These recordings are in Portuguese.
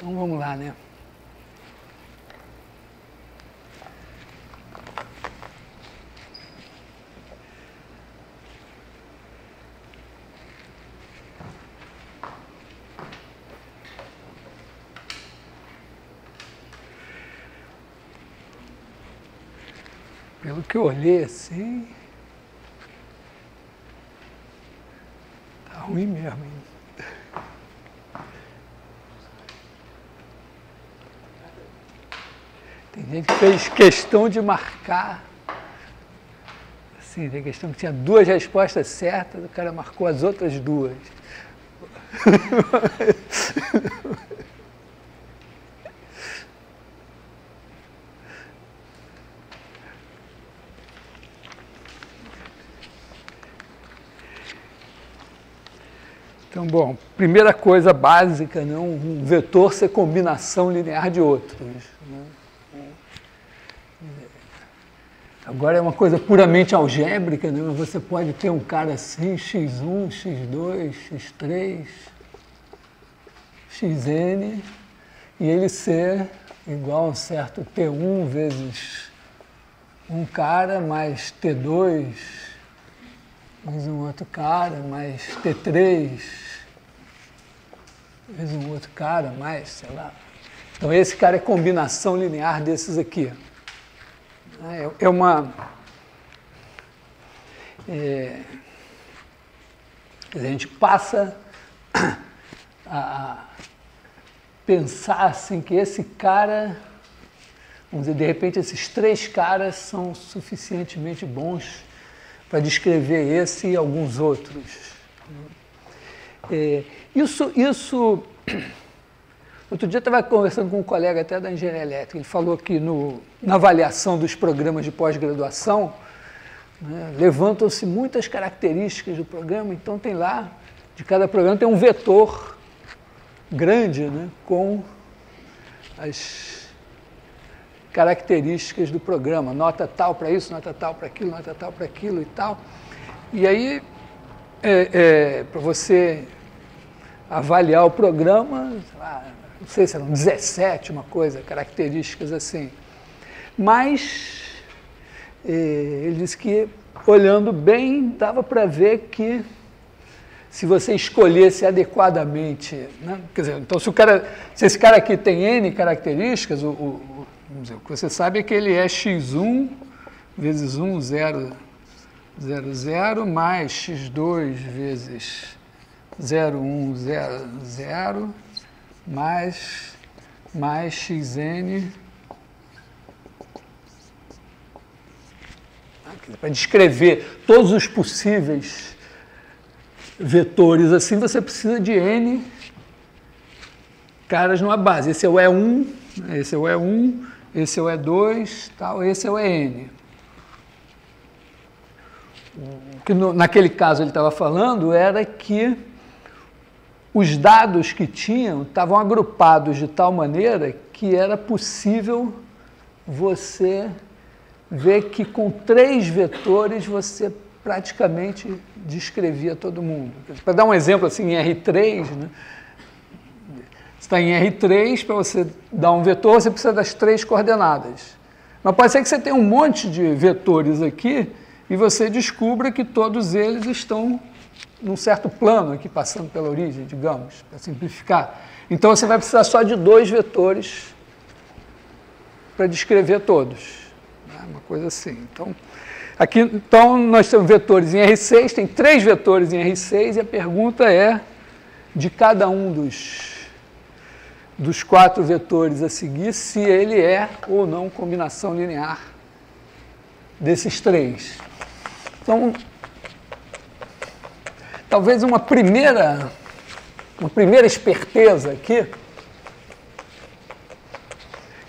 Então vamos lá, né? Pelo que eu olhei assim, tá ruim mesmo, hein? Tem gente que fez questão de marcar, assim, tem questão que tinha 2 respostas certas, o cara marcou as outras 2. Então, bom, primeira coisa básica, né? Um vetor ser combinação linear de outros. Né? Agora é uma coisa puramente algébrica, né? Você pode ter um cara assim, x1, x2, x3, xn, e ele ser igual a um certo T1 vezes um cara mais T2 vezes um outro cara, mais T3, vezes um outro cara, mais, sei lá. Então, esse cara é combinação linear desses aqui. É uma... a gente passa a pensar assim que esse cara, vamos dizer, de repente esses 3 caras são suficientemente bons para descrever esse e alguns outros. Outro dia eu estava conversando com um colega até da engenharia elétrica, ele falou que na avaliação dos programas de pós-graduação, né, levantam-se muitas características do programa, então tem lá, de cada programa tem um vetor grande, né, com as características do programa, nota tal para isso, nota tal para aquilo, nota tal para aquilo e tal. E aí, para você avaliar o programa, não sei se eram 17, uma coisa, características assim. Mas ele disse que, olhando bem, dava para ver que se você escolhesse adequadamente, né? Quer dizer, então se esse cara aqui tem N características, vamos dizer, o que você sabe é que ele é x1 vezes 1, 0, 0, 0, mais x2 vezes 0, 1, 0, 0, mais xn, para descrever todos os possíveis vetores assim, você precisa de N caras numa base. Esse é o E1, esse é o E1, esse é o E2, tal, esse é o EN. O que naquele caso ele estava falando era que os dados que tinham estavam agrupados de tal maneira que era possível você ver que com 3 vetores você praticamente descrevia todo mundo. Para dar um exemplo assim, em R3, né? Você está em R3, para você dar um vetor, você precisa das 3 coordenadas. Mas pode ser que você tenha um monte de vetores aqui e você descubra que todos eles estão num certo plano aqui, passando pela origem, digamos, para simplificar. Então, você vai precisar só de 2 vetores para descrever todos. Uma coisa assim. Então, aqui, então, nós temos vetores em R6, tem 3 vetores em R6, e a pergunta é, de cada um dos 4 vetores a seguir, se ele é ou não combinação linear desses 3. Então, talvez uma primeira esperteza aqui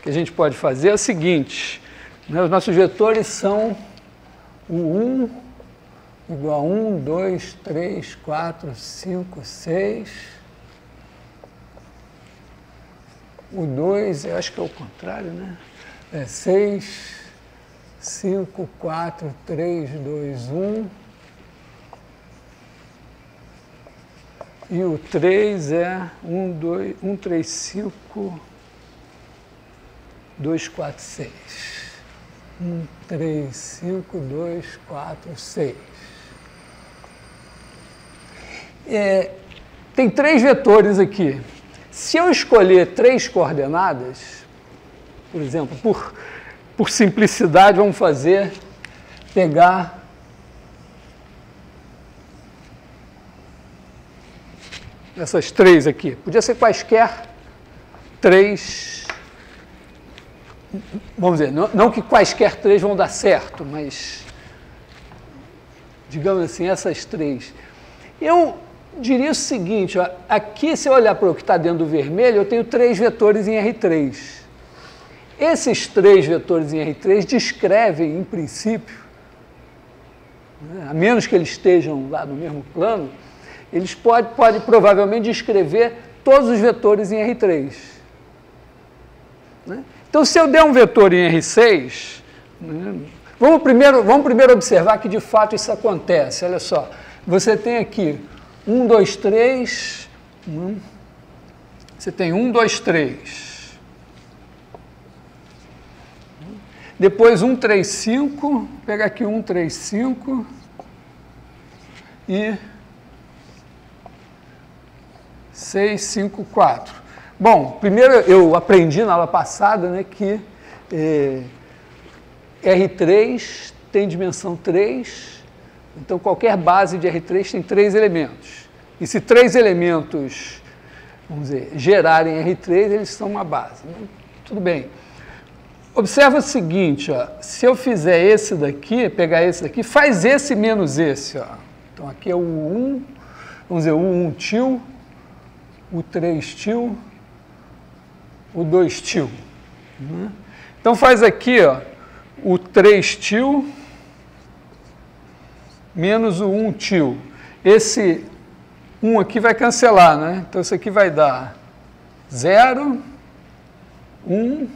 que a gente pode fazer é o seguinte, né, os nossos vetores são o 1 igual a 1, 2, 3, 4, 5, 6. O 2, eu acho que é o contrário, né? É 6, 5, 4, 3, 2, 1. E o 3 é 1, 2, 1, 3, 5, 2, 4, 6. 1, 3, 5, 2, 4, 6. Tem 3 vetores aqui. Se eu escolher 3 coordenadas, por exemplo, por simplicidade, vamos pegar essas 3 aqui. Podia ser quaisquer 3, vamos dizer, não que quaisquer 3 vão dar certo, mas, digamos assim, essas 3. Eu diria o seguinte, ó, aqui se eu olhar para o que está dentro do vermelho, eu tenho 3 vetores em R3. Esses 3 vetores em R3 descrevem, em princípio, né, a menos que eles estejam lá no mesmo plano, eles podem provavelmente descrever todos os vetores em R3. Né? Então, se eu der um vetor em R6, né, vamos primeiro observar que de fato isso acontece. Olha só, você tem aqui 1, 2, 3, você tem 1, 2, 3. Depois 1, 3, 5, vou pegar aqui 1, 3, 5 e 6, 5, 4. Bom, primeiro eu aprendi na aula passada, né, que R3 tem dimensão 3, então qualquer base de R3 tem 3 elementos. E se 3 elementos, vamos dizer, gerarem R3, eles são uma base. Né? Tudo bem. Observa o seguinte, ó, se eu fizer esse daqui, pegar esse daqui, faz esse menos esse. Ó. Então aqui é o 1, vamos dizer, o 1 til, o 3 til, o 2 til. Então faz aqui, ó, o 3 til menos o 1 til. Esse 1 aqui vai cancelar, né? Então isso aqui vai dar 0, 1,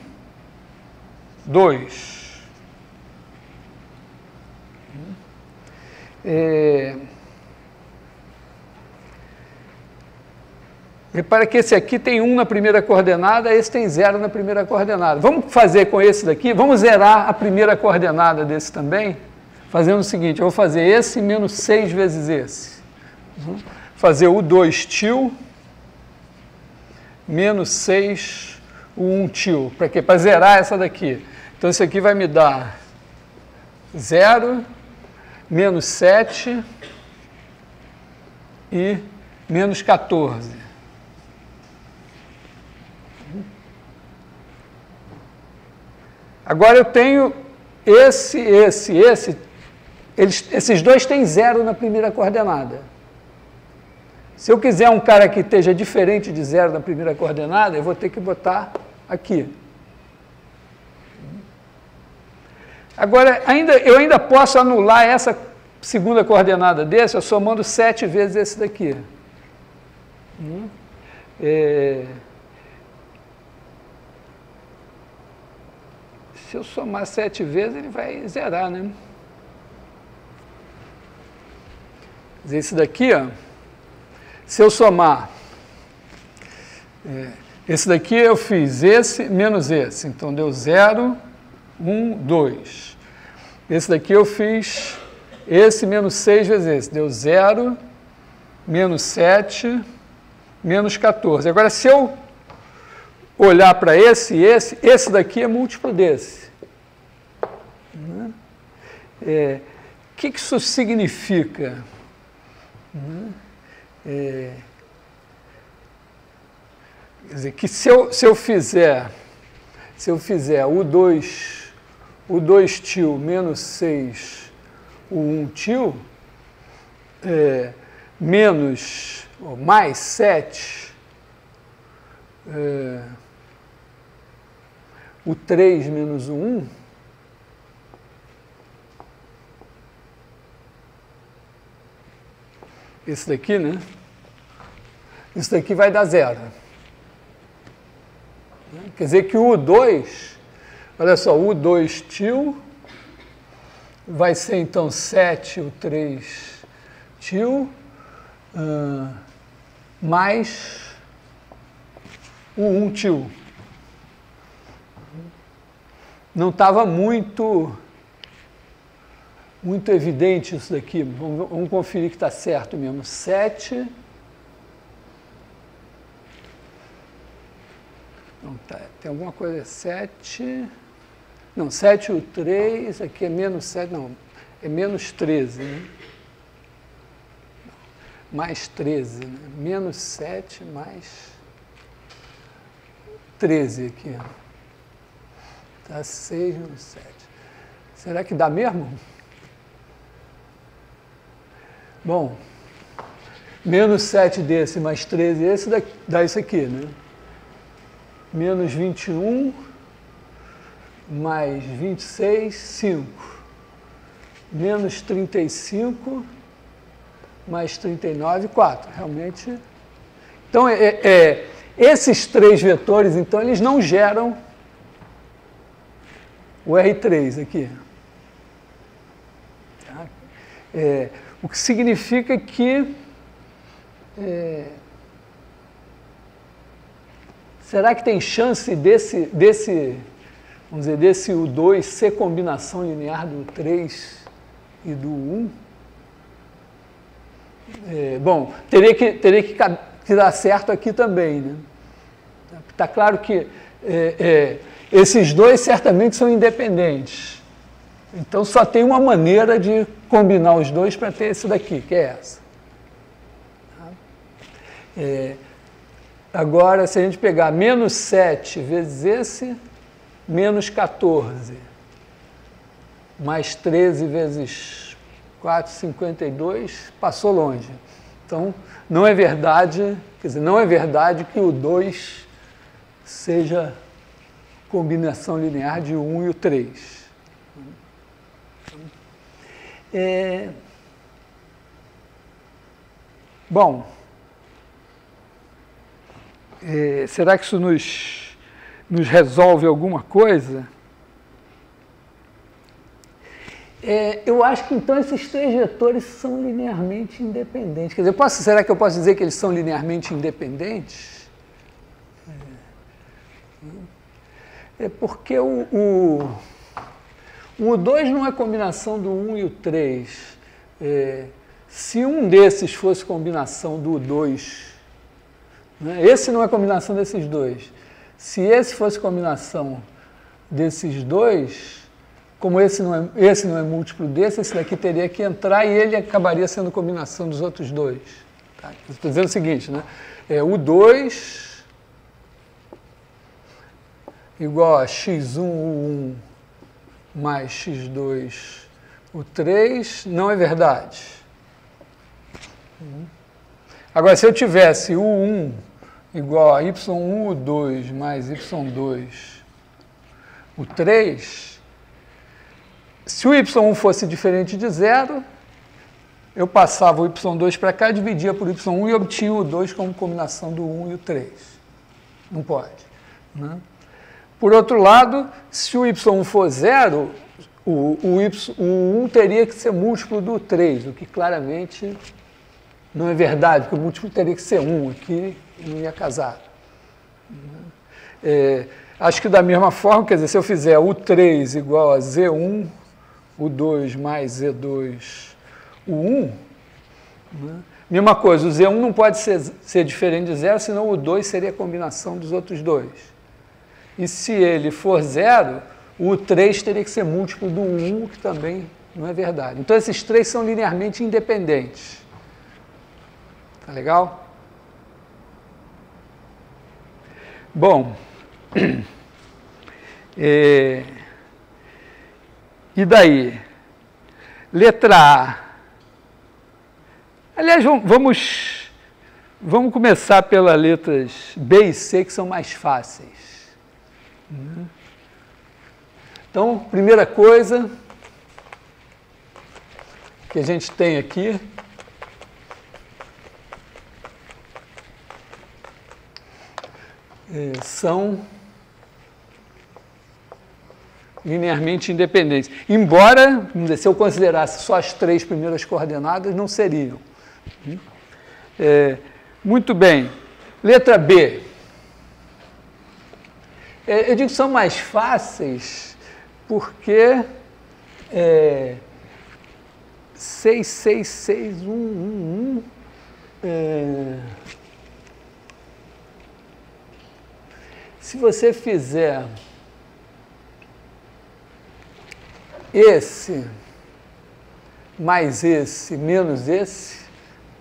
2. Repara que esse aqui tem 1 na primeira coordenada, esse tem 0 na primeira coordenada. Vamos fazer com esse daqui, vamos zerar a primeira coordenada desse também, fazendo o seguinte, eu vou fazer esse menos 6 vezes esse. Fazer o 2 til menos 6, o 1 til. Para quê? Para zerar essa daqui. Então, isso aqui vai me dar 0, menos 7 e menos 14. Agora eu tenho esses dois têm 0 na primeira coordenada. Se eu quiser um cara que esteja diferente de 0 na primeira coordenada, eu vou ter que botar aqui. Agora, eu ainda posso anular essa segunda coordenada desse, somando 7 vezes esse daqui. Se eu somar 7 vezes, ele vai zerar, né? Quer dizer, esse daqui, ó, se eu somar, esse daqui eu fiz esse menos esse, então deu 0, 1, 2. Esse daqui eu fiz esse menos 6 vezes esse, deu 0, menos 7, menos 14. Agora, se eu olhar para esse daqui é múltiplo desse. O que isso significa? Quer dizer, que se eu fizer o 2 til menos 6, o 1 til, menos, ou mais 7, o 3 menos o 1, esse daqui, né? Isso daqui vai dar 0. Quer dizer que o 2, olha só, o 2 til vai ser então 7, o 3 til, mais o 1 til. Não estava muito evidente isso daqui. Vamos conferir que está certo mesmo. 7. Não, tá, tem alguma coisa. 7. Não, 7 e o 3. Aqui é menos 7. Não, é menos 13. Né? Mais 13. Né? Menos 7 mais 13 aqui. Tá 6 menos 7. Será que dá mesmo? Bom, menos 7 desse mais 13 esse dá isso aqui, né? Menos 21 mais 26, 5. Menos 35 mais 39, 4. Realmente. Então, esses três vetores, então, eles não geram o R3 aqui. Tá? O que significa que... será que tem chance desse vamos dizer, desse U2 ser combinação linear do 3 e do 1? Bom, teria que dar certo aqui também, né? Está claro que esses dois certamente são independentes. Então, só tem uma maneira de combinar os dois para ter esse daqui, que é essa. Agora, se a gente pegar menos 7 vezes esse, menos 14, mais 13 vezes 4, 52, passou longe. Então, não é verdade, quer dizer, não é verdade que o 2 seja combinação linear de 1 e o 3. Bom, será que isso nos resolve alguma coisa? Eu acho que, então, esses três vetores são linearmente independentes. Quer dizer, será que eu posso dizer que eles são linearmente independentes? Porque o 2 não é combinação do 1 e o 3. Se um desses fosse combinação do 2, né, esse não é combinação desses dois. Se esse fosse combinação desses dois, como esse não é múltiplo desse, esse daqui teria que entrar e ele acabaria sendo combinação dos outros dois. Tá? Estou dizendo o seguinte, né? O 2 igual a x1, u1 mais x2, o 3, não é verdade. Agora, se eu tivesse u1 igual a y1, u2 mais y2, o 3, se o y1 fosse diferente de zero, eu passava o y2 para cá, dividia por y1 e obtinha o 2 como combinação do 1 e o 3. Não pode. Né? Por outro lado, se o y1 for zero, o 1 teria que ser múltiplo do 3, o que claramente não é verdade, porque o múltiplo teria que ser 1 aqui e não ia casar. Acho que da mesma forma, quer dizer, se eu fizer o 3 igual a z1, o 2 mais z2, o 1, né? Mesma coisa, o z1 não pode ser diferente de zero, senão o 2 seria a combinação dos outros dois. E se ele for zero, o 3 teria que ser múltiplo do 1, que também não é verdade. Então, esses três são linearmente independentes. Tá legal? Bom, e daí? Letra A. Aliás, vamos começar pelas letras B e C, que são mais fáceis. Então, primeira coisa que a gente tem aqui são linearmente independentes. Embora, vamos dizer, se eu considerasse só as três primeiras coordenadas, não seriam. Muito bem. Letra B. Eu digo que são mais fáceis porque 6, 6, 6, 1, 1, 1. Se você fizer esse mais esse menos esse,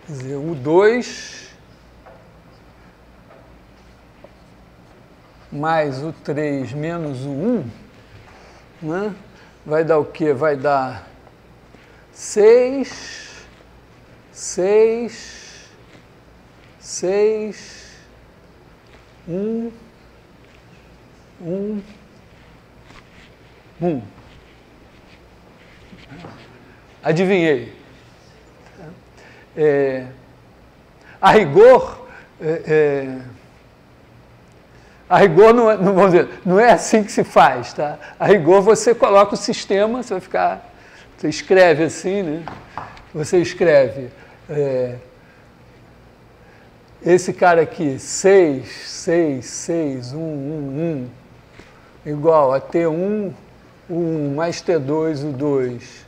quer dizer, o 2 mais o 3 menos o 1, né? Vai dar o quê? Vai dar 6, 6, 6, 1, 1, 1. Adivinhei. A rigor, não, vamos dizer, não é assim que se faz, tá? A rigor você coloca o sistema, você vai ficar, você escreve assim, né? Você escreve esse cara aqui, 6, 6, 6, 1, 1, 1, igual a T1, o 1, mais T2, o 2,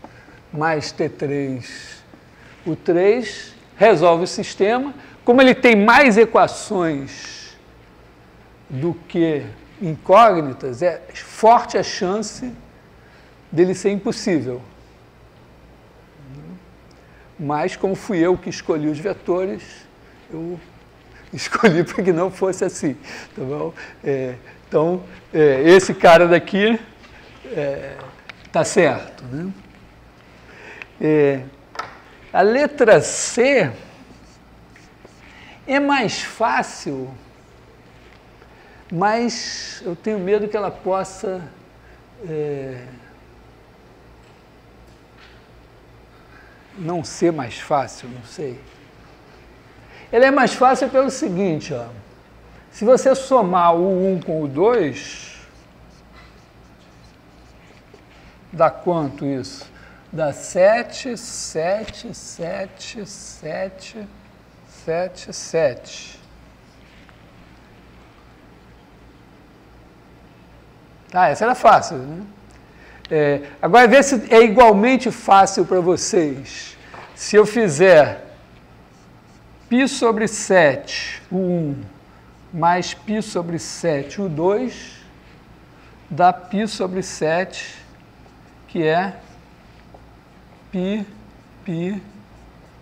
mais T3, o 3, resolve o sistema. Como ele tem mais equações do que incógnitas, é forte a chance dele ser impossível. Mas, como fui eu que escolhi os vetores, eu escolhi para que não fosse assim. Tá bom? Então, esse cara daqui está certo. Né? A letra C é mais fácil, mas eu tenho medo que ela possa não ser mais fácil, não sei. Ela é mais fácil pelo seguinte, ó. Se você somar o 1 com o 2, dá quanto isso? Dá 7, 7, 7, 7, 7, 7. Tá, essa era fácil, né? Agora, vê se é igualmente fácil para vocês. Se eu fizer π sobre 7, o 1, mais π sobre 7, o 2, dá π sobre 7, que é π, π,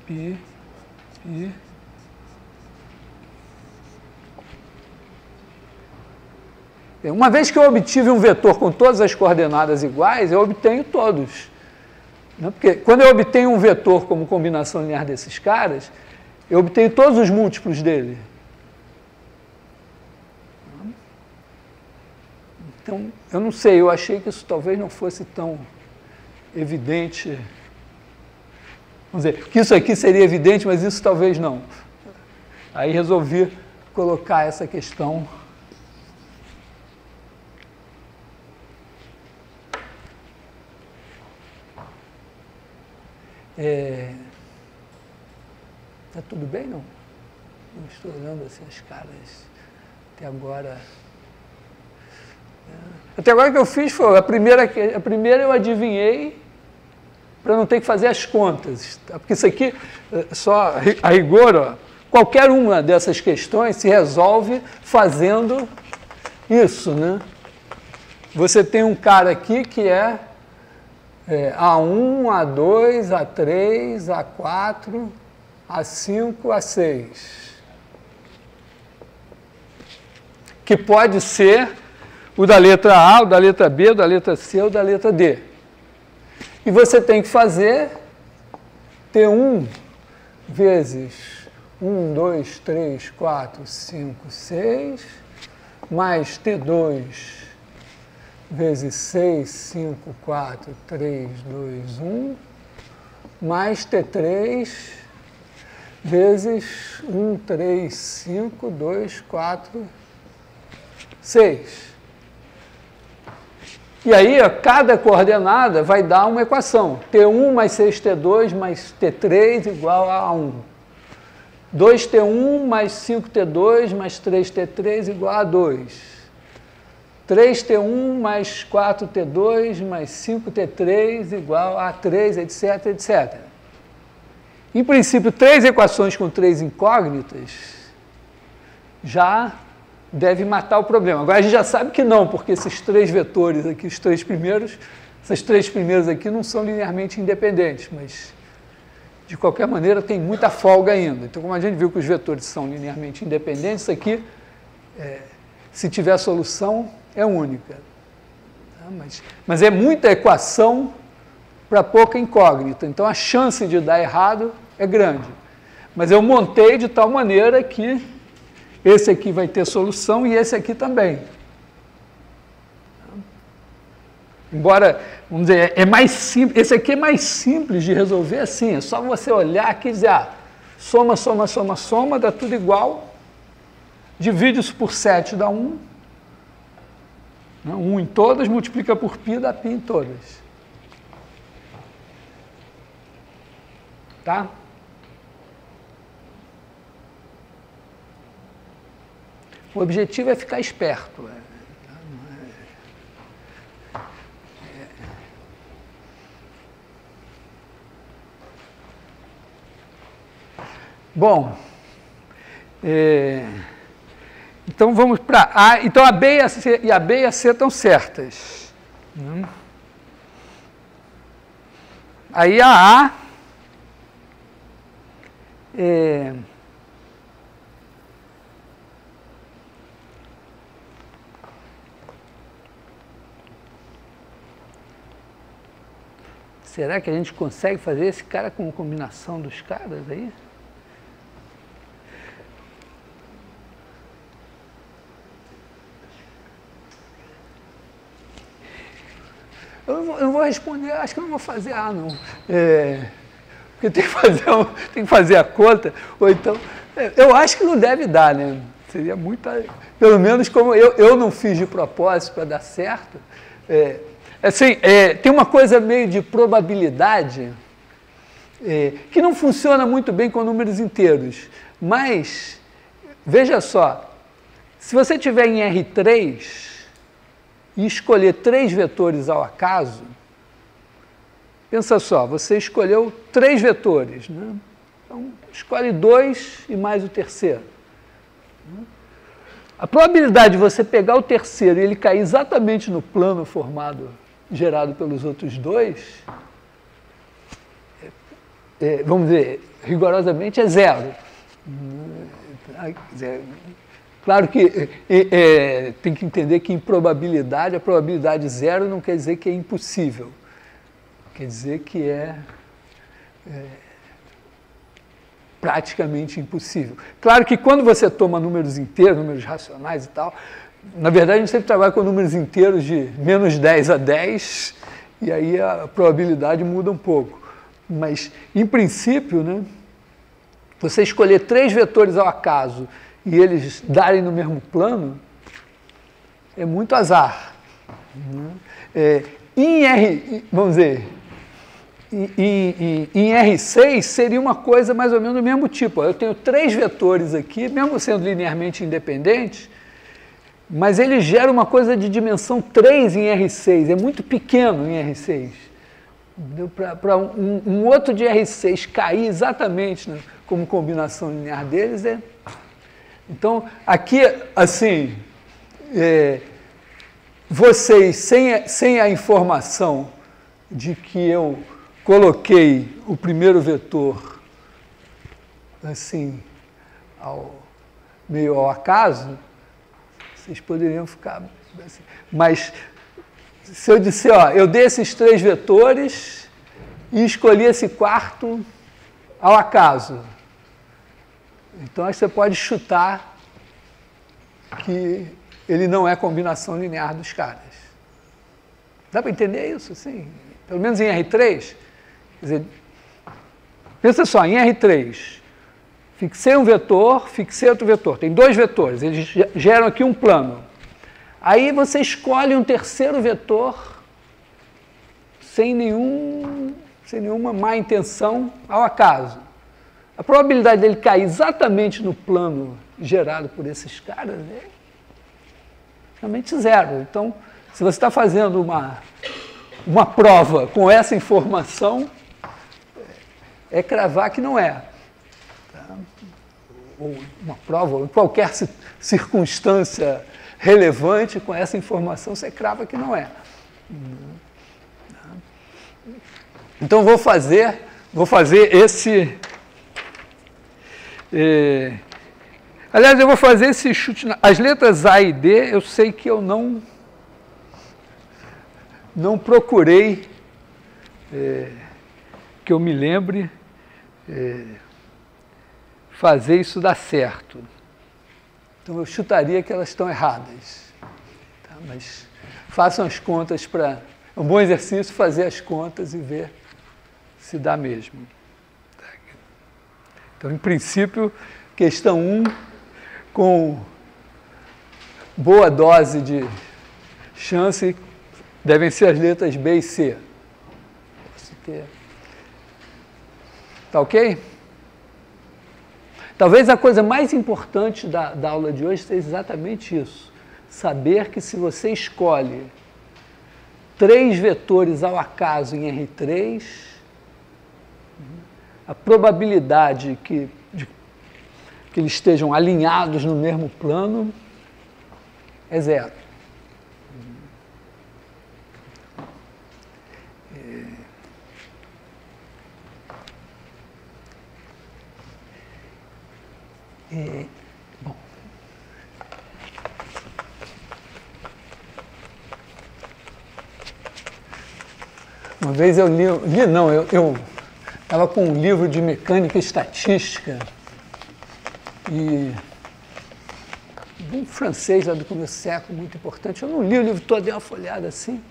π, π. Uma vez que eu obtive um vetor com todas as coordenadas iguais, eu obtenho todos. Porque quando eu obtenho um vetor como combinação linear desses caras, eu obtenho todos os múltiplos dele. Então, eu não sei, eu achei que isso talvez não fosse tão evidente. Vamos dizer, que isso aqui seria evidente, mas isso talvez não. Aí resolvi colocar essa questão. Tá tudo bem, não? Não estou olhando assim as caras até agora. Até agora o que eu fiz foi, a primeira eu adivinhei para não ter que fazer as contas. Porque isso aqui, só a rigor, ó, qualquer uma dessas questões se resolve fazendo isso, né? Você tem um cara aqui que é A1, A2, A3, A4, A5, A6. Que pode ser o da letra A, o da letra B, o da letra C, o da letra D. E você tem que fazer T1 vezes 1, 2, 3, 4, 5, 6, mais T2 vezes 6, 5, 4, 3, 2, 1, mais T3 vezes 1, 3, 5, 2, 4, 6. E aí, cada coordenada vai dar uma equação. T1 mais 6T2 mais T3 igual a 1. 2T1 mais 5T2 mais 3T3 igual a 2. 3T1 mais 4T2 mais 5T3 igual a 3, etc, etc. Em princípio, 3 equações com 3 incógnitas já deve matar o problema. Agora a gente já sabe que não, porque esses 3 vetores aqui, os 3 primeiros, essas 3 primeiras aqui não são linearmente independentes, mas de qualquer maneira tem muita folga ainda. Então, como a gente viu que os vetores são linearmente independentes, isso aqui, se tiver solução, é única. Tá? Mas é muita equação para pouca incógnita. Então, a chance de dar errado é grande. Mas eu montei de tal maneira que esse aqui vai ter solução e esse aqui também. Embora, vamos dizer, é mais simples, esse aqui é mais simples de resolver assim, é só você olhar aqui e dizer, soma, soma, soma, soma, dá tudo igual, divide isso por 7, dá 1, 1 em todas, multiplica por π, dá π em todas. Tá? O objetivo é ficar esperto. Bom, então vamos para A. Então a B e a B e a C estão certas. Aí a A será que a gente consegue fazer esse cara com combinação dos caras aí? Eu não vou responder, acho que eu não vou fazer A, não. Porque tem que fazer a conta, ou então... eu acho que não deve dar, né? Seria muito... Pelo menos como eu não fiz de propósito para dar certo. Assim, tem uma coisa meio de probabilidade que não funciona muito bem com números inteiros. Mas, veja só, se você tiver em R3... e escolher 3 vetores ao acaso, pensa só, você escolheu 3 vetores, né? Então, escolhe 2 e mais o terceiro. A probabilidade de você pegar o terceiro e ele cair exatamente no plano gerado pelos outros 2, vamos dizer, rigorosamente é 0. Claro que tem que entender que em probabilidade, a probabilidade 0 não quer dizer que é impossível. Quer dizer que é praticamente impossível. Claro que quando você toma números inteiros, números racionais e tal, na verdade a gente sempre trabalha com números inteiros de menos 10 a 10, e aí a probabilidade muda um pouco. Mas, em princípio, né, você escolher 3 vetores ao acaso e eles darem no mesmo plano, é muito azar. Vamos dizer, em R6 seria uma coisa mais ou menos do mesmo tipo. Eu tenho 3 vetores aqui, mesmo sendo linearmente independentes, mas ele gera uma coisa de dimensão 3 em R6, é muito pequeno em R6. Para um outro de R6 cair exatamente, né, como combinação linear deles, Então, aqui, assim, vocês, sem a informação de que eu coloquei o primeiro vetor, assim, meio ao acaso, vocês poderiam ficar assim. Mas, se eu disser, eu dei esses 3 vetores e escolhi esse quarto ao acaso, então, aí você pode chutar que ele não é combinação linear dos caras. Dá para entender isso? Sim. Pelo menos em R3. Quer dizer, pensa só, em R3, fixei um vetor, fixei outro vetor. Tem 2 vetores, eles geram aqui um plano. Aí você escolhe um terceiro vetor sem nenhuma má intenção ao acaso. A probabilidade dele cair exatamente no plano gerado por esses caras é realmente zero. Então, se você está fazendo uma prova com essa informação, é cravar que não é. Tá? Ou uma prova, ou em qualquer circunstância relevante, com essa informação, você crava que não é. Então, vou fazer esse... aliás, eu vou fazer esse chute. As letras A e D, eu sei que eu não procurei, que eu me lembre, fazer isso dar certo. Então, eu chutaria que elas estão erradas. Tá? Mas façam as contas para... É um bom exercício fazer as contas e ver se dá mesmo. Então, em princípio, questão 1, com boa dose de chance, devem ser as letras B e C. Tá ok? Talvez a coisa mais importante da aula de hoje seja exatamente isso. Saber que se você escolhe 3 vetores ao acaso em R3, a probabilidade que eles estejam alinhados no mesmo plano é zero. Bom. Uma vez eu eu estava com um livro de mecânica e estatística e um francês lá do começo do século, muito importante. Eu não li o livro todo, dei uma folhada assim.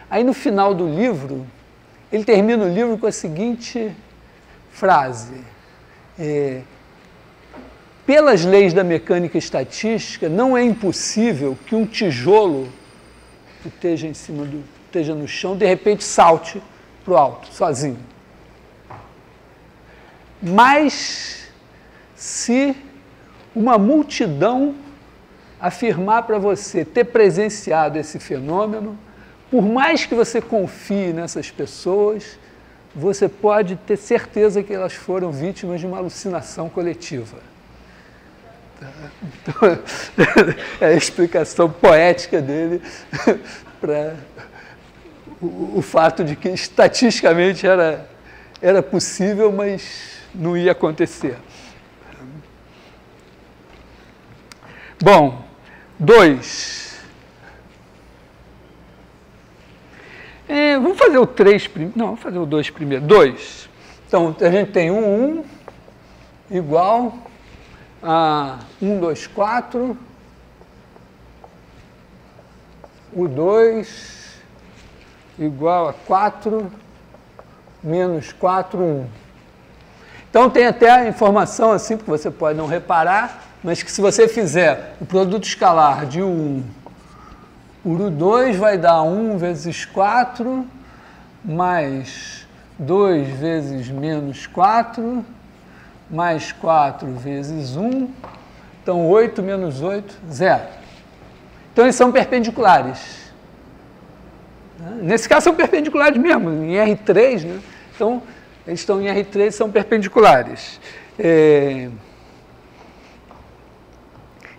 Aí no final do livro, ele termina o livro com a seguinte frase: pelas leis da mecânica e estatística, não é impossível que um tijolo que esteja no chão, de repente salte para o alto, sozinho. Mas, se uma multidão afirmar para você ter presenciado esse fenômeno, por mais que você confie nessas pessoas, você pode ter certeza que elas foram vítimas de uma alucinação coletiva. Então, é a explicação poética dele para o fato de que estatisticamente era possível, mas não ia acontecer. Bom, 2. Vamos fazer o 3 primeiro. Não, vamos fazer o 2 primeiro. 2. Então, a gente tem 1 igual a 1, 2, 4. O 2 igual a 4 menos 4, 1. Então, tem até a informação assim, porque você pode não reparar, mas que se você fizer o produto escalar de 1 por U2, vai dar 1 vezes 4, mais 2 vezes menos 4, mais 4 vezes 1. Então, 8 menos 8, 0. Então, eles são perpendiculares. Nesse caso, são perpendiculares mesmo, em R3, né? Então, eles estão em R3 e são perpendiculares.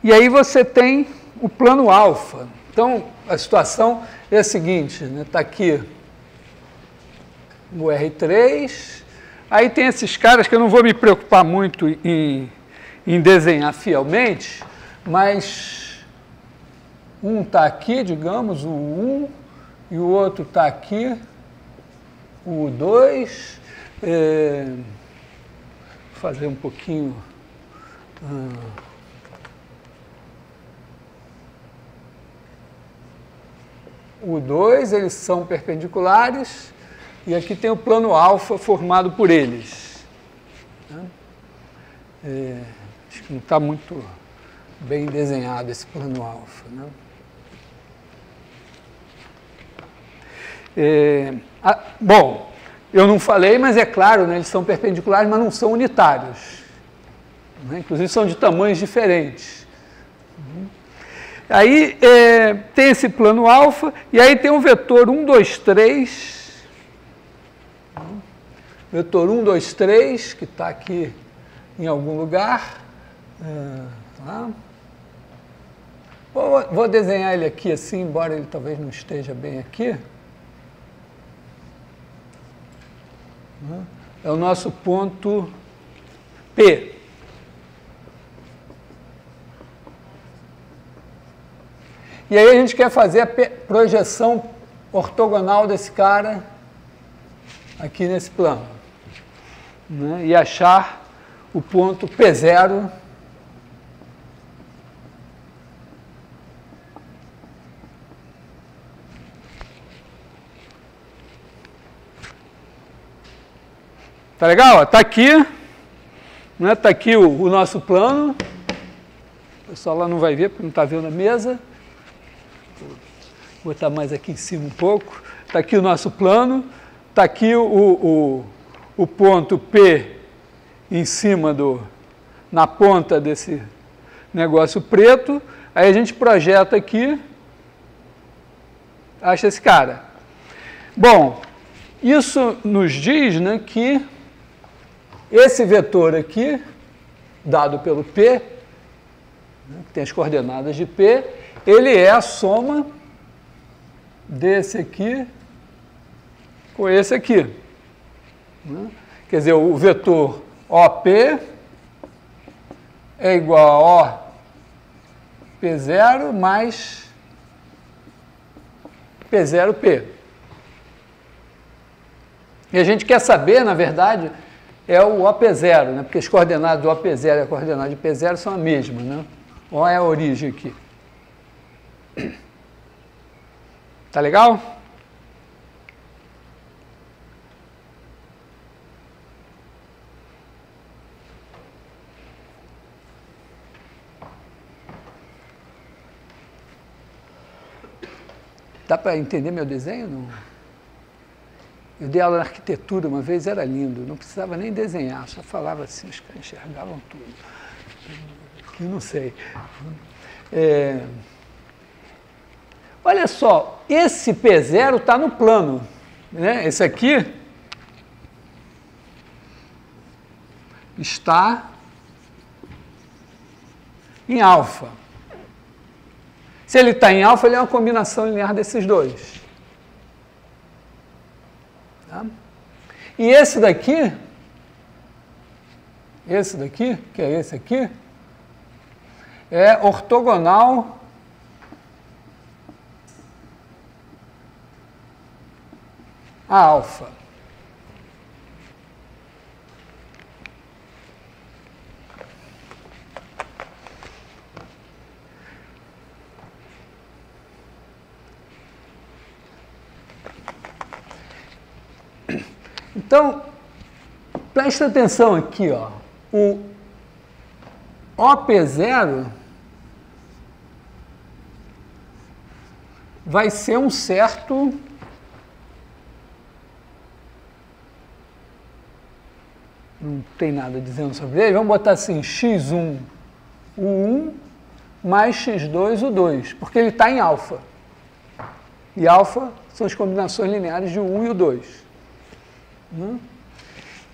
E aí você tem o plano alfa. Então, a situação é a seguinte, né? Está aqui o R3, aí tem esses caras que eu não vou me preocupar muito em desenhar fielmente, mas um está aqui, digamos, o 1, e o outro está aqui, o 2. Vou fazer um pouquinho... O 2, eles são perpendiculares, e aqui tem o plano alfa formado por eles. Acho que não está muito bem desenhado esse plano alfa, né? Bom, eu não falei, mas é claro, né, eles são perpendiculares, mas não são unitários. né? Inclusive são de tamanhos diferentes. Aí tem esse plano alfa, e aí tem o vetor 1, 2, 3. Vetor 1, 2, 3, que está aqui em algum lugar. Lá. Vou desenhar ele aqui assim, embora ele talvez não esteja bem aqui. É o nosso ponto P. E aí a gente quer fazer a projeção ortogonal desse cara aqui nesse plano, né? E achar o ponto P0 tá legal? Está aqui, né? Tá aqui o nosso plano. O pessoal lá não vai ver porque não está vendo a mesa. Vou botar mais aqui em cima um pouco. Está aqui o nosso plano. Está aqui o ponto P em cima na ponta desse negócio preto. Aí a gente projeta aqui, acha esse cara. Bom, isso nos diz, né, que esse vetor aqui, dado pelo P, né, que tem as coordenadas de P, ele é a soma desse aqui com esse aqui. Né? Quer dizer, o vetor OP é igual a OP0 mais P0P. E a gente quer saber, na verdade, é o OP0, né? Porque as coordenadas do OP0 e a coordenada de P0 são a mesma, né? O é a origem aqui. Tá legal? Dá para entender meu desenho? Não? Eu dei aula de arquitetura uma vez, era lindo, não precisava nem desenhar, só falava assim, os caras enxergavam tudo. Eu não sei. Olha só, esse P0 está no plano, né? Esse aqui está em alfa. Se ele está em alfa, ele é uma combinação linear desses dois. Tá? E esse daqui, que é esse aqui, é ortogonal a alfa. Então, presta atenção aqui, ó. O OP0 vai ser um certo não tem nada dizendo sobre ele, vamos botar assim, x1, u1, mais x2, u2, porque ele está em alfa. E alfa são as combinações lineares de 1 e o 2.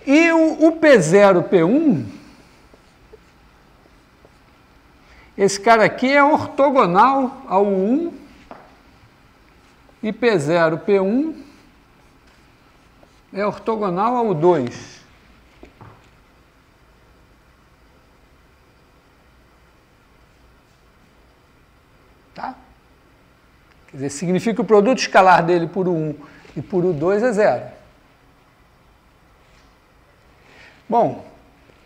E o P0, P1, esse cara aqui é ortogonal ao 1 e P0, P1 é ortogonal ao 2. Tá? Quer dizer, significa que o produto escalar dele por U1 e por U2 é zero. Bom,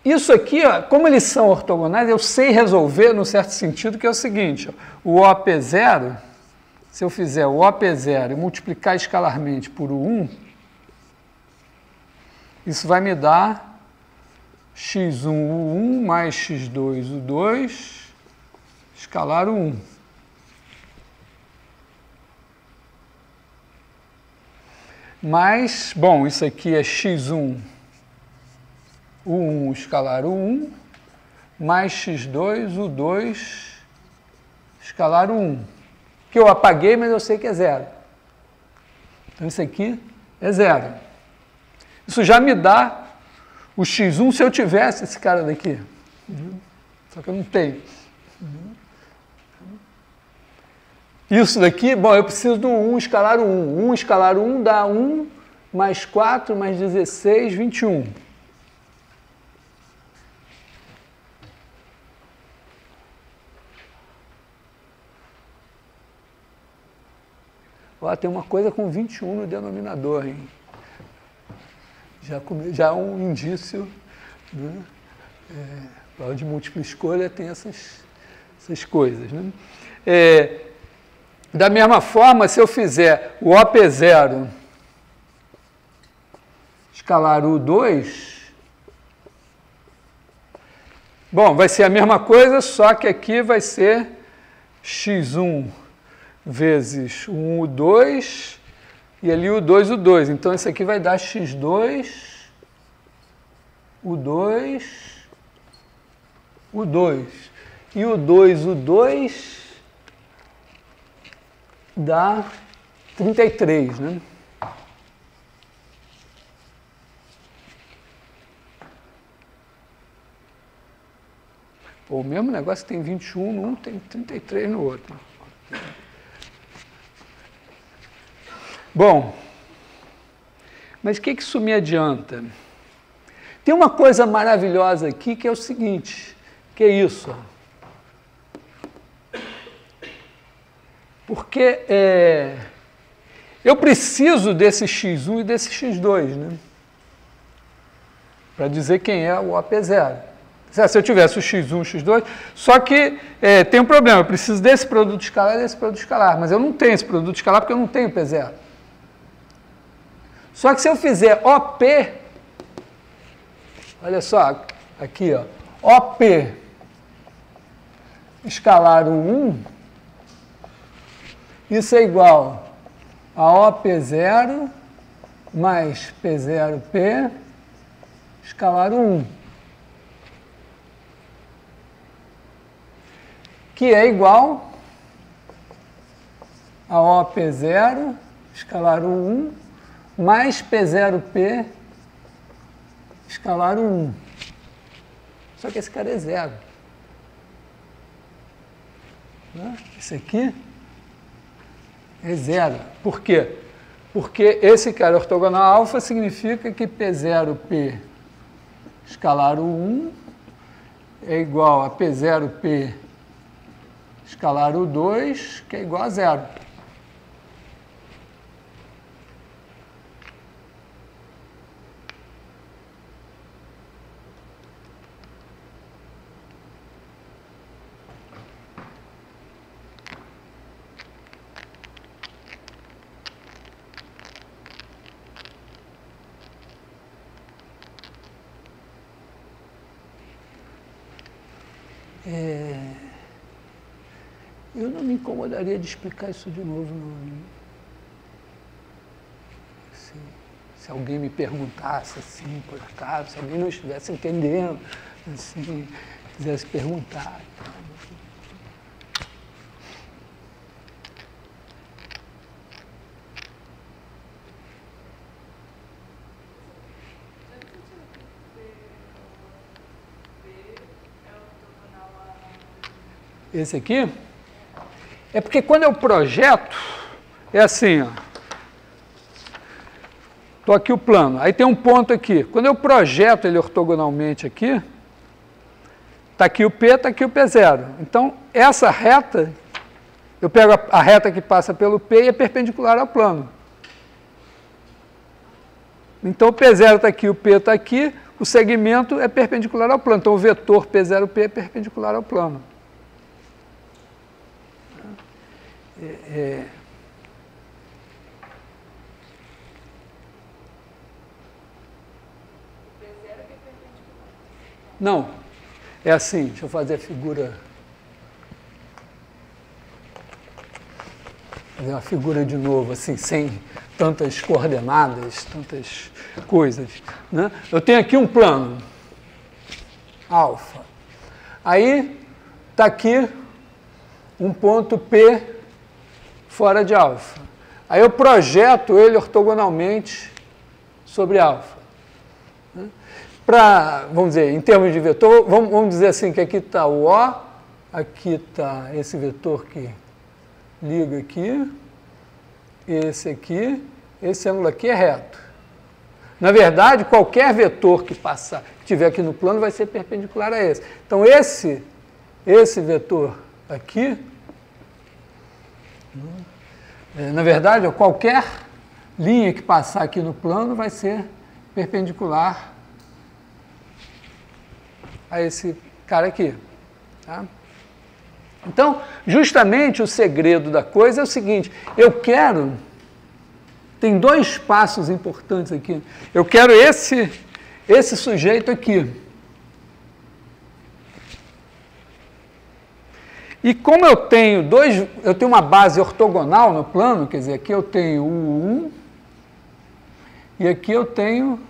isso aqui, ó, como eles são ortogonais, eu sei resolver num certo sentido, que é o seguinte, ó, o OP0, se eu fizer o OP0 e multiplicar escalarmente por U1, isso vai me dar x1, U1 mais x2, U2, escalar U1. Mas, bom, isso aqui é x1, U1 escalar U1, mais x2, U2, escalar 1. Que eu apaguei, mas eu sei que é 0. Então, isso aqui é 0. Isso já me dá o x1 se eu tivesse esse cara daqui. Só que eu não tenho. Isso daqui, bom, eu preciso do 1 escalar 1. 1 escalar 1 dá 1 mais 4 mais 16, 21. Ó, tem uma coisa com 21 no denominador, hein? Já é um indício, né? Prova de múltipla escolha tem essas coisas, né? Da mesma forma, se eu fizer o OP0 escalar U2, bom, vai ser a mesma coisa, só que aqui vai ser x1 vezes 1, U2, e ali U2, U2. Então, isso aqui vai dar x2, U2, U2. E U2, U2 dá 33, né? Pô, o mesmo negócio tem 21 num, tem 33 no outro. Bom, mas o que isso me adianta? Tem uma coisa maravilhosa aqui que é o seguinte, que é isso. Porque eu preciso desse x1 e desse x2, né? Para dizer quem é o OP0. Se eu tivesse o x1 e o x2, só que tem um problema, eu preciso desse produto escalar e desse produto escalar, mas eu não tenho esse produto escalar porque eu não tenho P0. Só que se eu fizer OP, olha só, aqui, ó, OP escalar o 1, isso é igual a OP0 mais P0P escalar o 1. Que é igual a OP0 escalar o 1 mais P0P escalar o 1. Só que esse cara é 0. Esse aqui é 0. Por quê? Porque esse cara ortogonal alfa significa que P0P escalar o 1 é igual a P0P escalar o 2, que é igual a 0. Eu não me incomodaria de explicar isso de novo, não. Se alguém me perguntasse assim, por acaso, se alguém não estivesse entendendo, assim, quisesse perguntar. Esse aqui? É porque quando eu projeto, é assim, ó. Estou aqui o plano, aí tem um ponto aqui. Quando eu projeto ele ortogonalmente aqui, está aqui o P, está aqui o P0. Então, essa reta, eu pego a reta que passa pelo P e é perpendicular ao plano. Então, o P0 está aqui, o P está aqui, o segmento é perpendicular ao plano. Então, o vetor P0P é perpendicular ao plano. Não, é assim, deixa eu fazer a figura. Fazer uma figura de novo, assim, sem tantas coordenadas, tantas coisas, né? Eu tenho aqui um plano, alfa. Aí está aqui um ponto P fora de alfa. Aí eu projeto ele ortogonalmente sobre alfa. Para, vamos dizer, em termos de vetor, vamos dizer assim que aqui está o O, aqui está esse vetor que liga aqui, esse ângulo aqui é reto. Na verdade, qualquer vetor que passar, que tiver aqui no plano, vai ser perpendicular a esse. Então, esse vetor aqui, na verdade, qualquer linha que passar aqui no plano vai ser perpendicular a esse cara aqui. Tá? Então, justamente o segredo da coisa é o seguinte, tem dois passos importantes aqui. Eu quero esse sujeito aqui. E como eu tenho uma base ortogonal no plano, quer dizer, aqui eu tenho o U1 e aqui eu tenho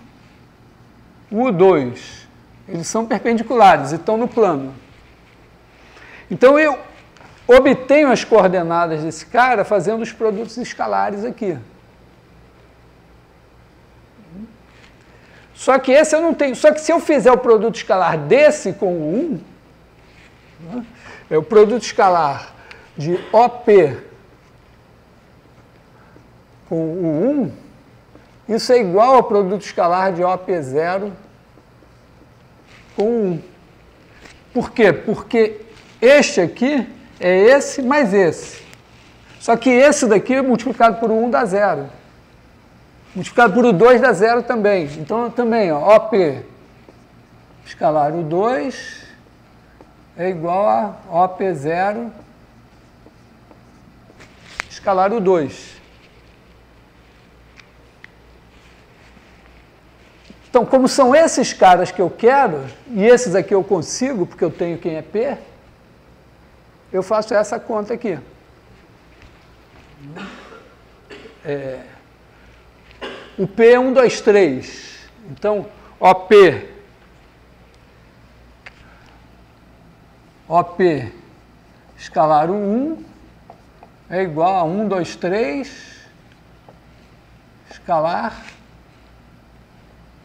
o U2. Eles são perpendiculares e estão no plano. Então eu obtenho as coordenadas desse cara fazendo os produtos escalares aqui. Só que esse eu não tenho. Só que se eu fizer o produto escalar desse com o 1, é o produto escalar de OP com o 1, isso é igual ao produto escalar de OP0 com o 1. Por quê? Porque este aqui é esse mais esse. Só que esse daqui multiplicado por 1 dá 0. Multiplicado por 2 dá 0 também. Então, também, ó, OP escalar o 2 é igual a OP0 escalar o 2. Então, como são esses caras que eu quero, e esses aqui eu consigo, porque eu tenho quem é P, eu faço essa conta aqui. O P é 1, 2, 3. Então, OP escalar o 1 é igual a 1, 2, 3 escalar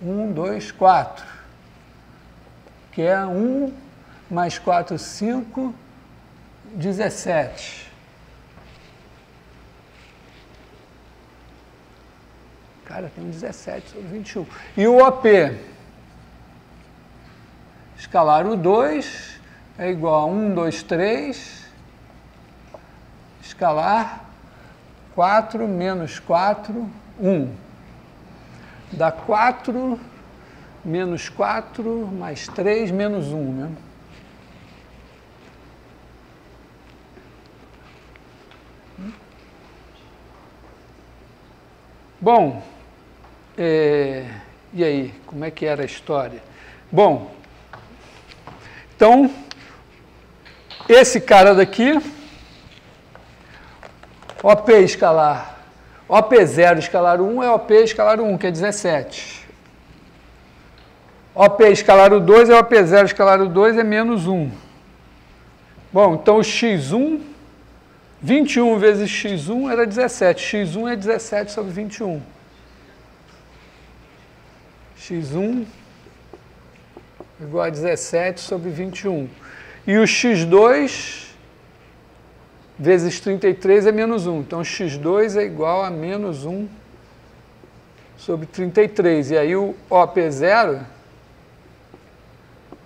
1, 2, 4, que é 1 mais 4, 5, 17. Cara, tem um 17 sobre 21. E o OP escalar o 2 é igual a 1, 2, 3 escalar 4 menos 4, 1. Dá 4 menos 4 mais 3 menos 1, né? Bom, e aí, como é que era a história? Bom, então, esse cara daqui, OP escalar, OP0 escalar 1 é OP escalar 1, que é 17. OP escalar o 2 é OP0 escalar o 2 é menos 1. Bom, então o x1, 21 vezes x1 era 17. x1 é 17 sobre 21. x1 igual a 17 sobre 21. E o x2 vezes 33 é menos 1. Então, x2 é igual a menos 1 sobre 33. E aí o OP0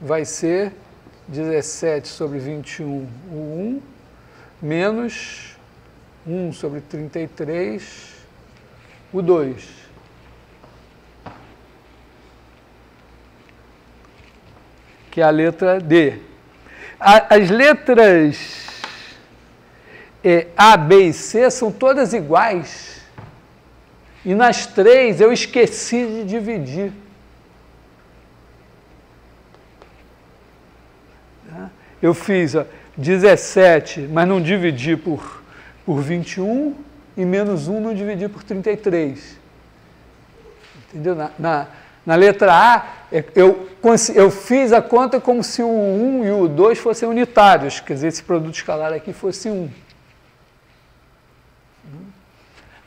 vai ser 17 sobre 21, o 1, menos 1 sobre 33, o 2. Que é a letra D. As letras A, B e C são todas iguais. E nas três eu esqueci de dividir. Eu fiz 17, mas não dividi por 21, e menos 1 não dividi por 33. Entendeu? Na letra A, eu fiz a conta como se o 1 e o 2 fossem unitários, quer dizer, esse produto escalar aqui fosse 1.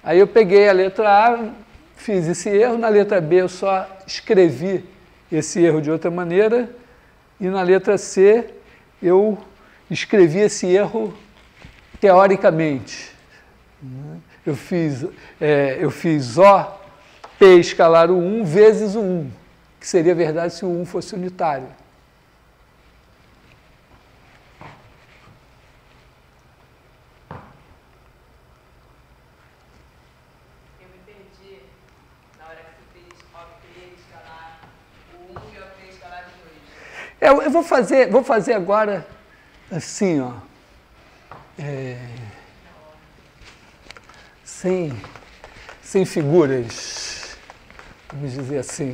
Aí eu peguei a letra A, fiz esse erro, na letra B eu só escrevi esse erro de outra maneira, e na letra C eu escrevi esse erro teoricamente. Eu fiz OP escalar o 1 vezes o 1, que seria verdade se o 1 fosse unitário. Eu me perdi na hora que você fez OP escalar o 1 e OP escalar o 2. Eu vou fazer agora assim, ó. Sem figuras, vamos dizer assim.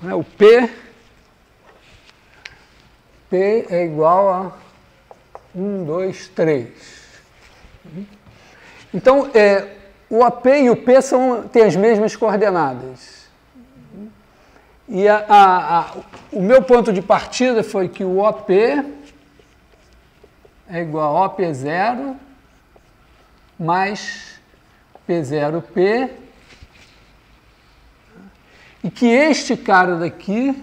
O P é igual a 1, 2, 3. Então, o AP e o P têm as mesmas coordenadas. E o meu ponto de partida foi que o OP é igual a OP0 mais P0P, e que este cara daqui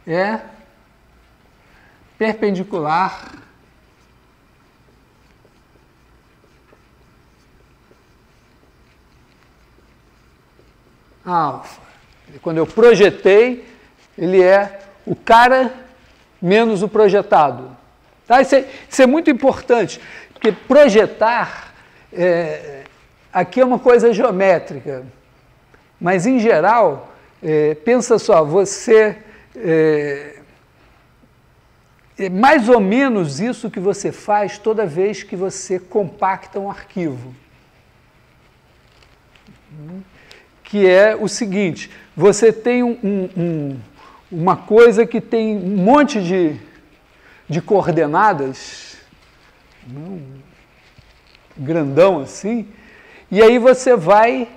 é perpendicular a alfa. Quando eu projetei, ele é o cara menos o projetado. Tá? Isso é muito importante, porque projetar aqui é uma coisa geométrica, mas, em geral, pensa só, você... é mais ou menos isso que você faz toda vez que você compacta um arquivo. Que é o seguinte, você tem uma coisa que tem um monte de coordenadas, grandão assim, e aí você vai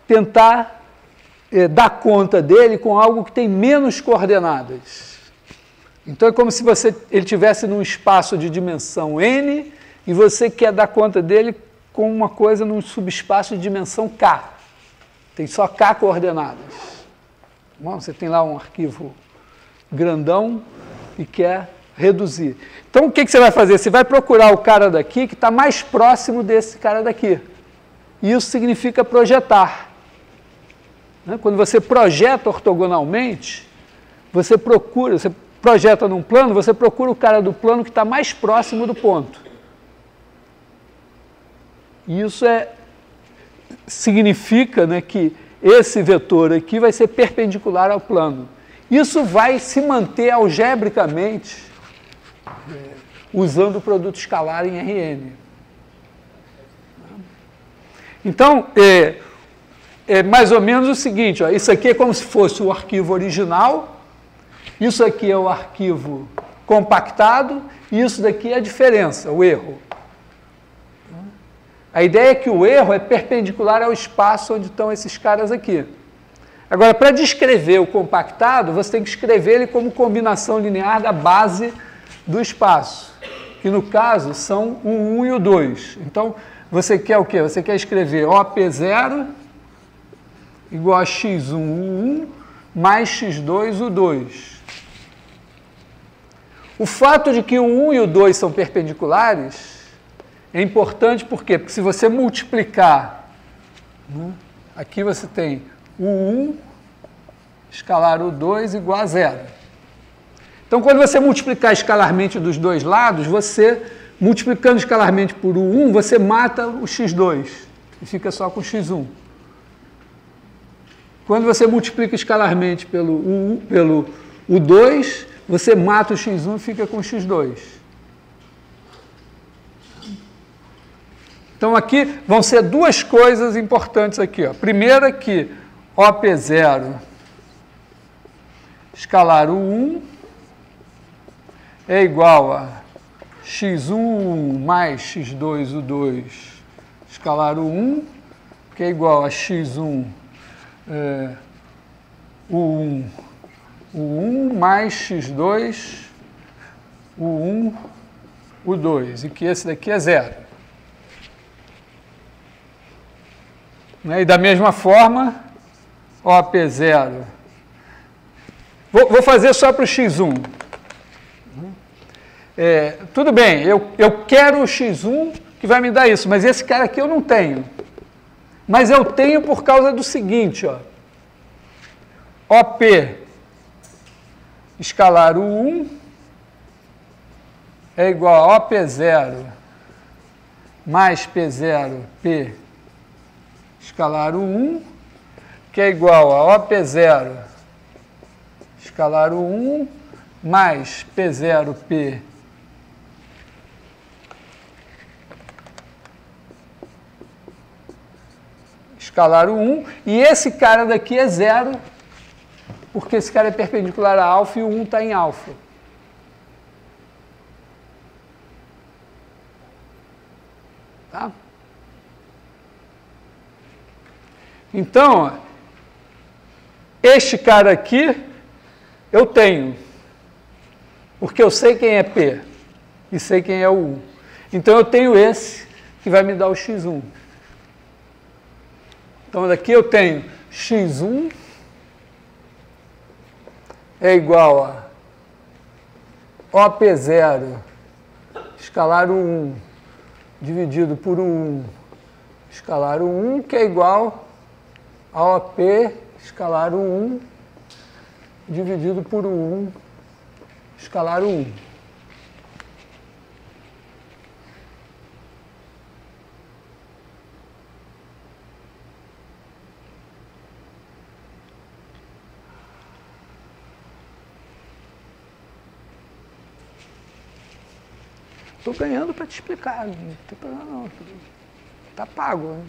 tentar dar conta dele com algo que tem menos coordenadas. Então é como se ele estivesse num espaço de dimensão n e você quer dar conta dele com uma coisa num subespaço de dimensão k. Tem só k coordenadas. Bom, você tem lá um arquivo grandão e quer reduzir. Então o que você vai fazer? Você vai procurar o cara daqui que está mais próximo desse cara daqui. E isso significa projetar. Quando você projeta ortogonalmente, você projeta num plano, você procura o cara do plano que está mais próximo do ponto. E isso significa, né, que esse vetor aqui vai ser perpendicular ao plano. Isso vai se manter algebricamente usando o produto escalar em Rn. Então, é mais ou menos o seguinte, ó, isso aqui é como se fosse o arquivo original, isso aqui é o arquivo compactado, e isso daqui é a diferença, o erro. A ideia é que o erro é perpendicular ao espaço onde estão esses caras aqui. Agora, para descrever o compactado, você tem que escrever ele como combinação linear da base do espaço, que no caso são o 1 e o 2. Então, você quer o quê? Você quer escrever OP0 igual a x1, o 1, mais x2, o 2. O fato de que o 1 e o 2 são perpendiculares é importante, por quê? Porque se você multiplicar, aqui você tem o 1 escalar o 2 igual a 0. Então, quando você multiplicar escalarmente dos dois lados, multiplicando escalarmente por o 1, você mata o x2 e fica só com x1. Quando você multiplica escalarmente pelo o 2, você mata o x1 e fica com o x2. Então, aqui vão ser duas coisas importantes aqui. Ó. Primeiro é que OP0 escalar o 1 é igual a x1 mais x2, U2, escalar U1, que é igual a x1, U1 mais x2, U1, U2, e que esse daqui é zero. E da mesma forma, OP0. Vou fazer só para o x1. Tudo bem, eu quero o x1 que vai me dar isso, mas esse cara aqui eu não tenho. Mas eu tenho por causa do seguinte, ó. OP escalar U1 é igual a OP0 mais P0, P escalar U1, que é igual a OP0 escalar U1 mais P0, P escalar U1, e esse cara daqui é zero, porque esse cara é perpendicular a alfa e o 1 está em alfa. Tá? Então, este cara aqui eu tenho, porque eu sei quem é P e sei quem é o 1. Então, eu tenho esse que vai me dar o x1. Então, daqui eu tenho x1 é igual a OP0 escalar U1 dividido por U1 escalar U1, que é igual a OP escalar U1 dividido por U1 escalar U1. Estou ganhando para te explicar, não tem problema não. Está pago,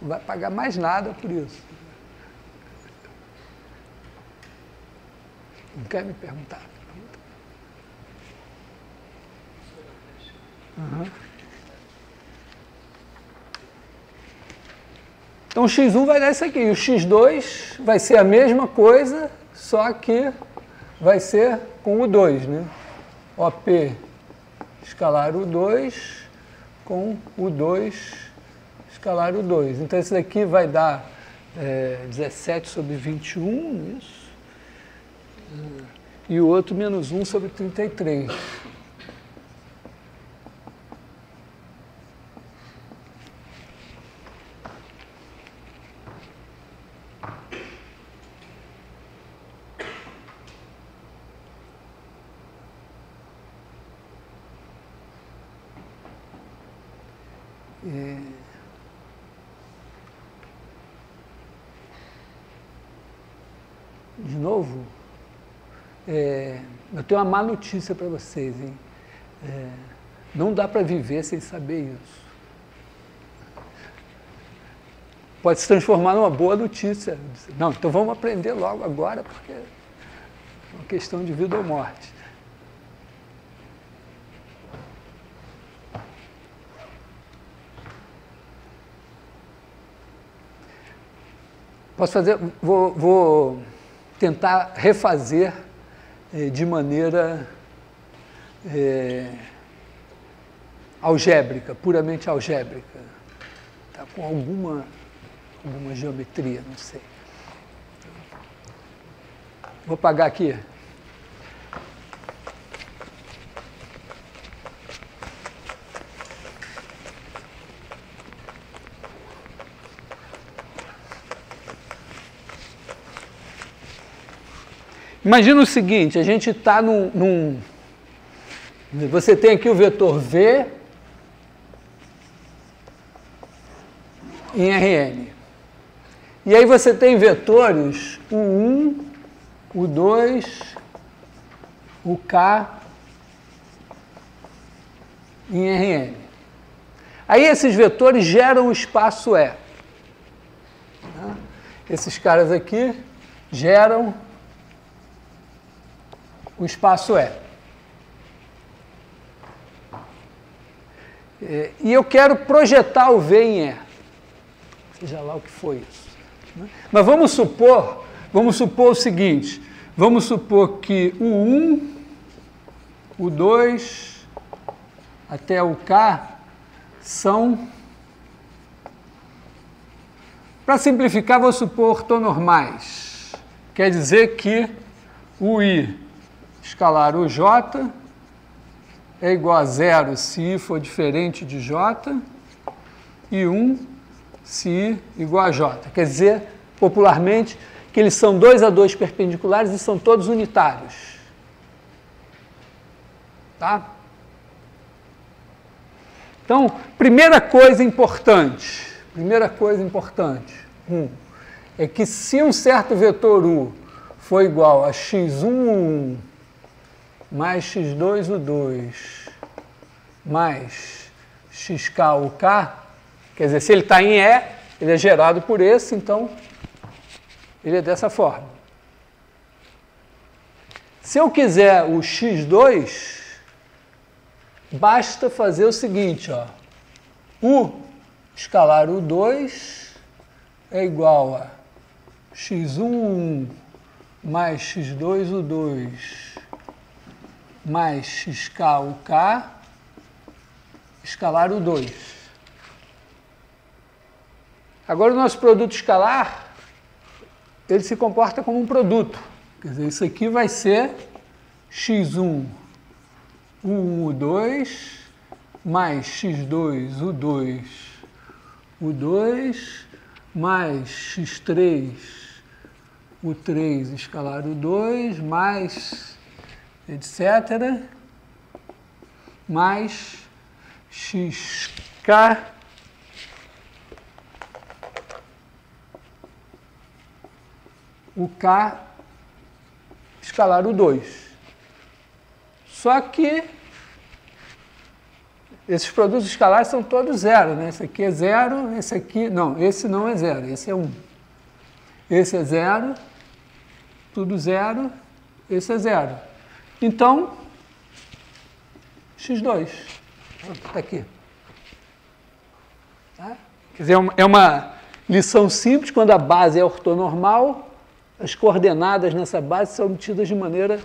não vai pagar mais nada por isso. Não quer me perguntar? Uhum. Então o x1 vai dar isso aqui, e o x2 vai ser a mesma coisa, só que vai ser com o 2, né? OP escalar U2 com U2 escalar U2. Então, esse daqui vai dar 17 sobre 21, isso. E o outro menos 1 sobre 33. De novo, eu tenho uma má notícia para vocês, hein? Não dá para viver sem saber isso. Pode se transformar numa boa notícia. Não, então vamos aprender logo agora, porque é uma questão de vida ou morte. Posso fazer? Vou tentar refazer de maneira algébrica, puramente algébrica, tá? Com alguma geometria, não sei. Vou apagar aqui. Imagina o seguinte, a gente está você tem aqui o vetor V em Rn. E aí você tem vetores U1, U2, UK em Rn. Aí esses vetores geram o espaço E. Esses caras aqui geram o espaço E. E eu quero projetar o V em E. Seja lá o que foi isso. Né? Mas vamos supor o seguinte, vamos supor que o 1, o 2, até o K são, para simplificar, vou supor ortonormais. Quer dizer que o I escalar o J é igual a 0 se I for diferente de J e 1 se I igual a J. Quer dizer, popularmente, que eles são 2 a 2 perpendiculares e são todos unitários. Tá? Então, primeira coisa importante, é que se um certo vetor U for igual a x1, mais x2, U2, mais xk, UK, quer dizer, se ele está em E, ele é gerado por esse, então ele é dessa forma. Se eu quiser o x2, basta fazer o seguinte, ó, U escalar U2 é igual a x1 mais x2 U2 mais xk UK escalar U2. Agora o nosso produto escalar, ele se comporta como um produto. Quer dizer, isso aqui vai ser x1 U1 U2 mais x2 U2 U2 mais x3 U3 escalar U2 mais etc. mais xk o K escalar o 2. Só que esses produtos escalares são todos zero, né? Esse aqui é zero, esse aqui... Não, esse não é zero, esse é 1. Esse é zero, tudo zero, esse é zero. Então, x2. Está aqui. Tá? Quer dizer, é uma lição simples, quando a base é ortonormal, as coordenadas nessa base são obtidas de maneira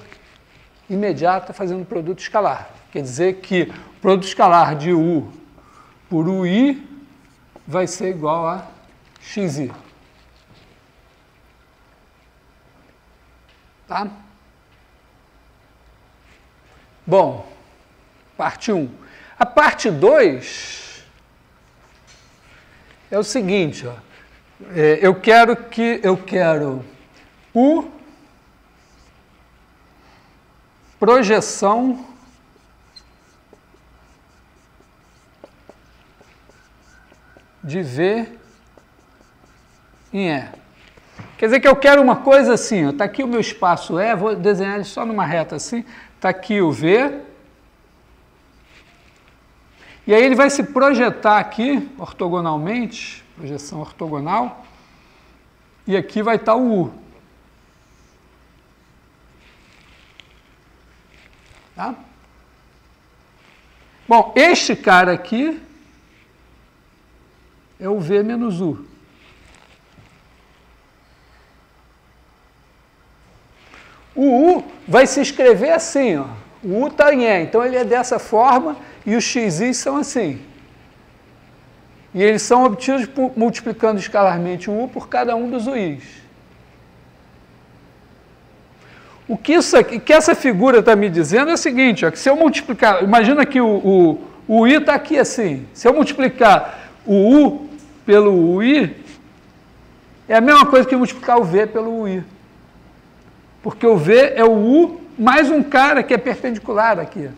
imediata fazendo produto escalar. Quer dizer que o produto escalar de U por UI vai ser igual a xi. Tá? Bom, parte 1. A parte 2 é o seguinte, ó. Eu quero U projeção de V em E. Quer dizer que eu quero uma coisa assim, está aqui o meu espaço E, vou desenhar ele só numa reta assim, está aqui o V, e aí ele vai se projetar aqui, ortogonalmente, projeção ortogonal, e aqui vai estar o U. Tá? Bom, este cara aqui é o V menos U. O U vai se escrever assim, ó. O U está em E, então ele é dessa forma e os xi são assim. E eles são obtidos multiplicando escalarmente o U por cada um dos UIs. O que essa figura está me dizendo é o seguinte, ó, que se eu multiplicar, imagina que o I está aqui assim, se eu multiplicar o U pelo UI, é a mesma coisa que multiplicar o V pelo UI. Porque o V é o U mais um cara que é perpendicular aqui.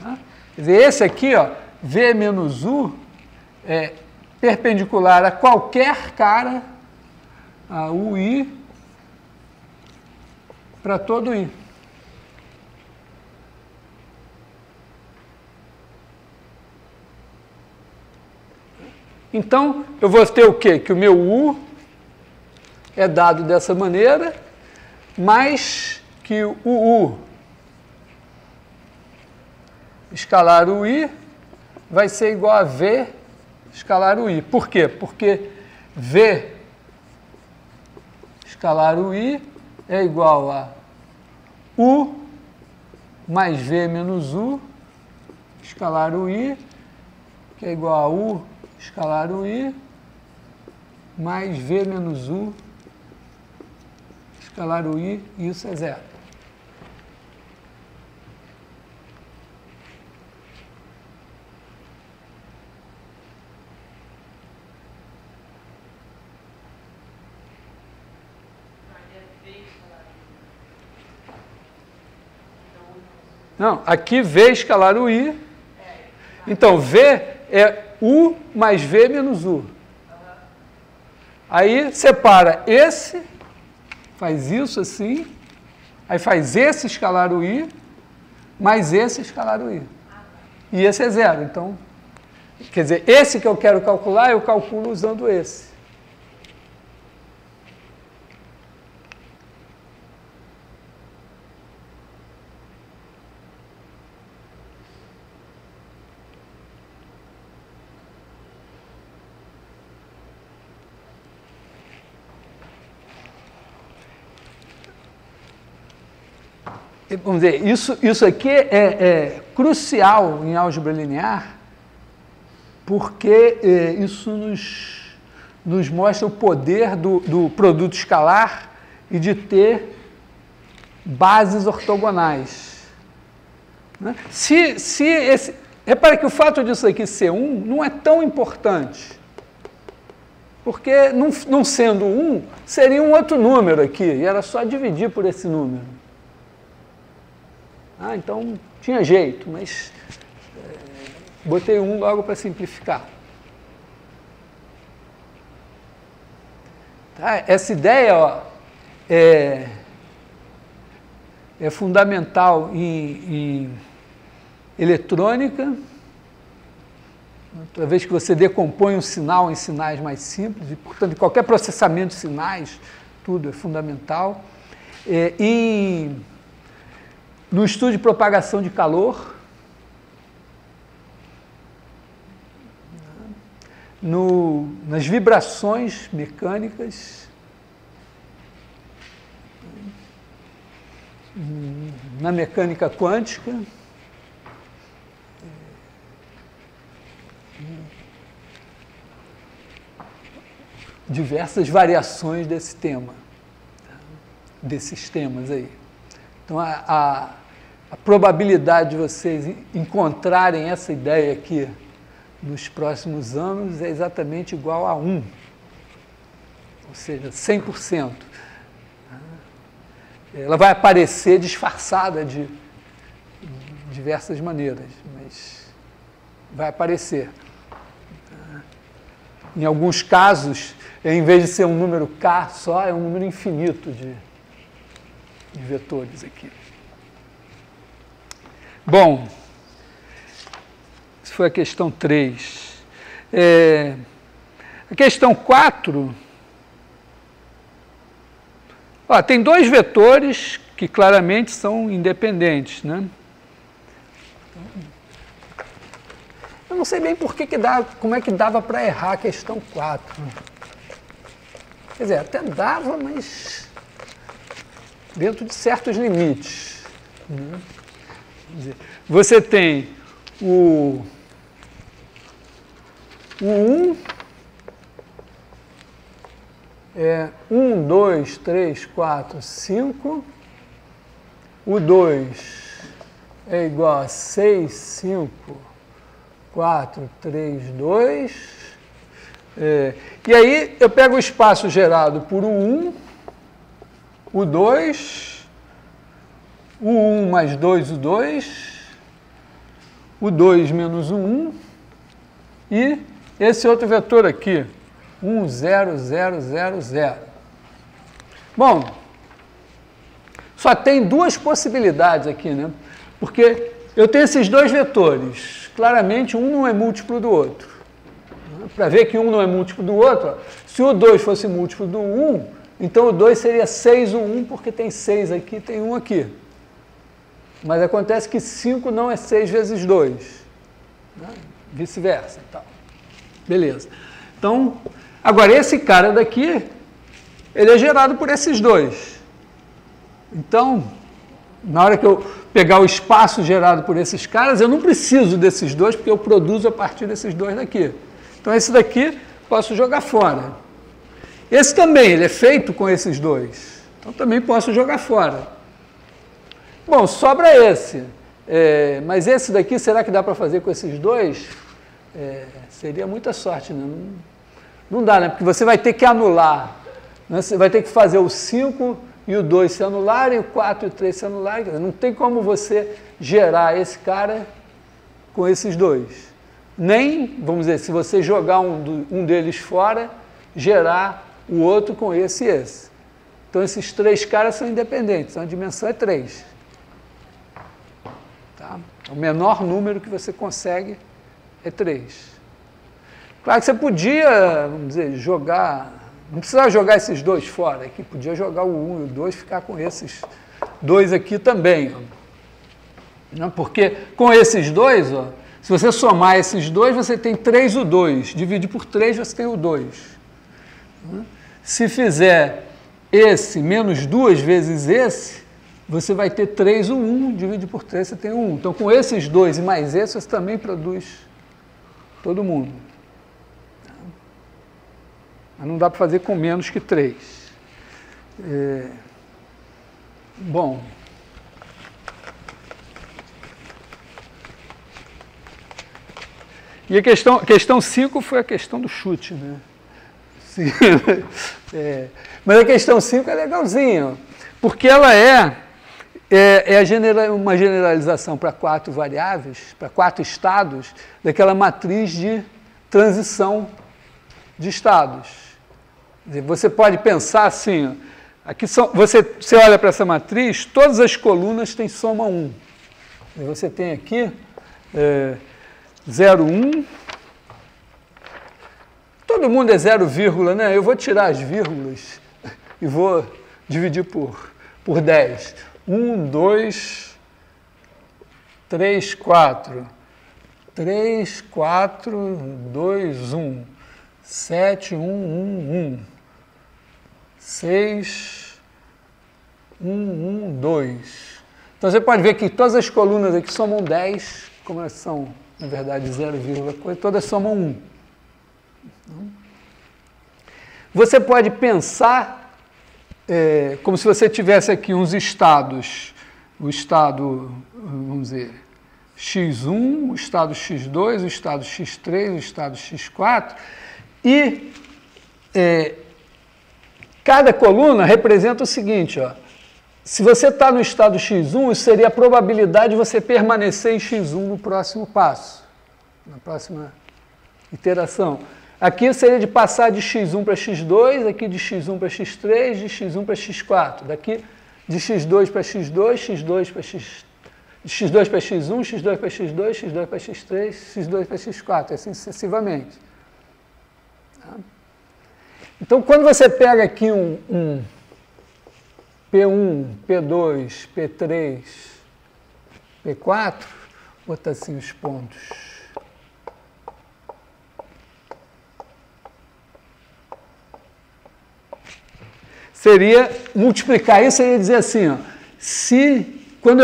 Tá? Quer dizer, esse aqui, ó, V menos U, é perpendicular a qualquer cara, a UI, para todo I. Então, eu vou ter o quê? Que o meu U é dado dessa maneira, mais que o U escalar o I vai ser igual a V escalar o I. Por quê? Porque V escalar o I é igual a U mais V menos U escalar o I, que é igual a U escalar o I mais V menos U escalar o I, e isso é zero. Não, aqui V escalar o I. Então, V é U mais V menos U. Aí, separa esse, faz isso assim, aí faz esse escalar o I, mais esse escalar o I. E esse é zero. Então, quer dizer, esse que eu quero calcular, eu calculo usando esse. Vamos dizer, isso aqui é crucial em álgebra linear, porque isso nos mostra o poder do produto escalar e de ter bases ortogonais. Né? Repare que o fato disso aqui ser 1 não é tão importante, porque não sendo 1, seria um outro número aqui, e era só dividir por esse número. Ah, então tinha jeito, mas botei 1 logo para simplificar. Tá? Essa ideia ó, é fundamental em eletrônica. Toda vez que você decompõe um sinal em sinais mais simples, e, portanto, qualquer processamento de sinais, tudo é fundamental. No estudo de propagação de calor, nas vibrações mecânicas, na mecânica quântica, diversas variações desse tema, desses temas aí. Então, a probabilidade de vocês encontrarem essa ideia aqui nos próximos anos é exatamente igual a 1, ou seja, 100%. Ela vai aparecer disfarçada de diversas maneiras, mas vai aparecer. Em alguns casos, em vez de ser um número K só, é um número infinito de vetores aqui. Bom, isso foi a questão 3. A questão 4, tem dois vetores que claramente são independentes, né? Eu não sei bem como é que dava para errar a questão 4. Quer dizer, até dava, mas dentro de certos limites. Né? Você tem o 1, 1, 2, 3, 4, 5. O 2 é igual a 6, 5, 4, 3, 2. E aí eu pego o espaço gerado por 1, o 2, o 1 mais 2, o 2 menos o 1, e esse outro vetor aqui, 1, 0, 0, 0, 0. Bom, só tem duas possibilidades aqui, né? Porque eu tenho esses dois vetores, claramente um não é múltiplo do outro. Para ver que um não é múltiplo do outro, se o 2 fosse múltiplo do 1, então o 2 seria 6 o 1, porque tem 6 aqui, tem 1 aqui. mas acontece que 5 não é 6 vezes 2, né? Vice-versa. Então. Beleza. Então, agora esse cara daqui, ele é gerado por esses dois. Então, na hora que eu pegar o espaço gerado por esses caras, eu não preciso desses dois, porque eu produzo a partir desses dois daqui. Então, esse daqui posso jogar fora. Esse também, ele é feito com esses dois. Então, também posso jogar fora. Bom, sobra esse. Mas esse daqui, será que dá para fazer com esses dois? Seria muita sorte, né? Não dá, né? Porque você vai ter que anular. Né? Você vai ter que fazer o 5 e o 2 se anularem, o 4 e o 3 se anularem. Não tem como você gerar esse cara com esses dois. Nem, vamos dizer, se você jogar um deles fora, gerar o outro com esse e esse. Então, esses três caras são independentes, então a dimensão é 3. Tá? O menor número que você consegue é 3. Claro que você podia, vamos dizer, jogar... Não precisava jogar esses dois fora aqui, podia jogar o 1 e o 2 e ficar com esses dois aqui também. Ó. Porque com esses dois, ó, se você somar esses dois, você tem 3 o 2. Divide por 3, você tem o 2. Se fizer esse menos 2 vezes esse, você vai ter 3 o 1. Divide por 3, você tem o 1. Então, com esses dois e mais esse, você também produz todo mundo. Mas não dá para fazer com menos que 3. Bom. E a questão 5 foi a questão do chute, né? Mas a questão 5 é legalzinha, porque ela é uma generalização para 4 variáveis, para 4 estados, daquela matriz de transição de estados. Você pode pensar assim, aqui você olha para essa matriz, todas as colunas têm soma 1. Você tem aqui 0, 1. Todo mundo é 0, né? Eu vou tirar as vírgulas e vou dividir por 10. 1, 2, 3, 4. 3, 4, 2, 1. 7, 1, 1, 1. 6, 1, 1, 2. Então, você pode ver que todas as colunas aqui somam 10, como elas são, na verdade, 0, todas somam 1. Você pode pensar como se você tivesse aqui uns estados, o estado, vamos dizer, x1, o estado x2, o estado x3, o estado x4, e cada coluna representa o seguinte, ó, se você está no estado x1, isso seria a probabilidade de você permanecer em x1 no próximo passo, na próxima iteração. Aqui seria de passar de x1 para x2, aqui de x1 para x3, de x1 para x4, daqui de x2 para x2, x2 para x, de x2 para x1, x2 para x2, x2 para x3, x2 para x4, assim sucessivamente. Tá? Então, quando você pega aqui um P1, P2, P3, P4, vou botar assim os pontos. Seria multiplicar isso, seria dizer assim, ó, quando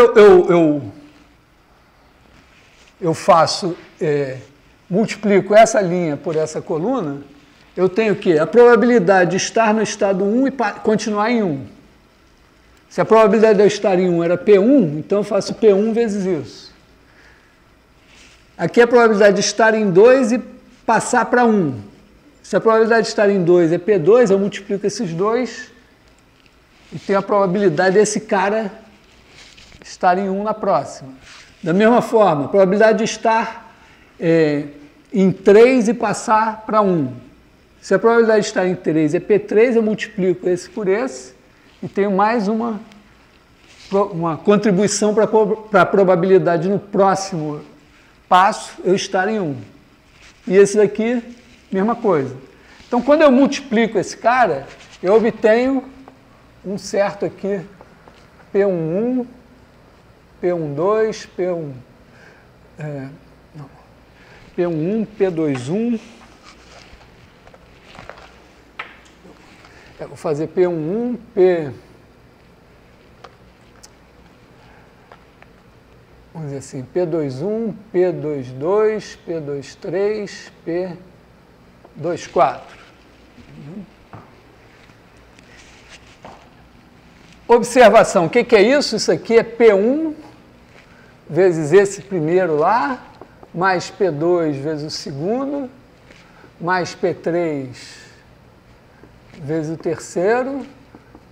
eu faço, multiplico essa linha por essa coluna, eu tenho o quê? A probabilidade de estar no estado 1 e continuar em 1. Se a probabilidade de eu estar em 1 era P1, então eu faço P1 vezes isso. Aqui a probabilidade de estar em 2 e passar para 1. Se a probabilidade de estar em 2 é P2, eu multiplico esses dois e tenho a probabilidade desse cara estar em 1 na próxima. Da mesma forma, a probabilidade de estar em 3 e passar para 1. Se a probabilidade de estar em 3 é P3, eu multiplico esse por esse e tenho mais uma contribuição para a probabilidade no próximo passo eu estar em 1. E esse daqui, mesma coisa. Então, quando eu multiplico esse cara, eu obtenho um certo aqui, P11, P12, P11, P21. Vou fazer P11, vamos dizer assim, P21, P22, P23, P24. Observação, o que é isso? Isso aqui é P1 vezes esse primeiro lá, mais P2 vezes o segundo, mais P3 vezes o terceiro,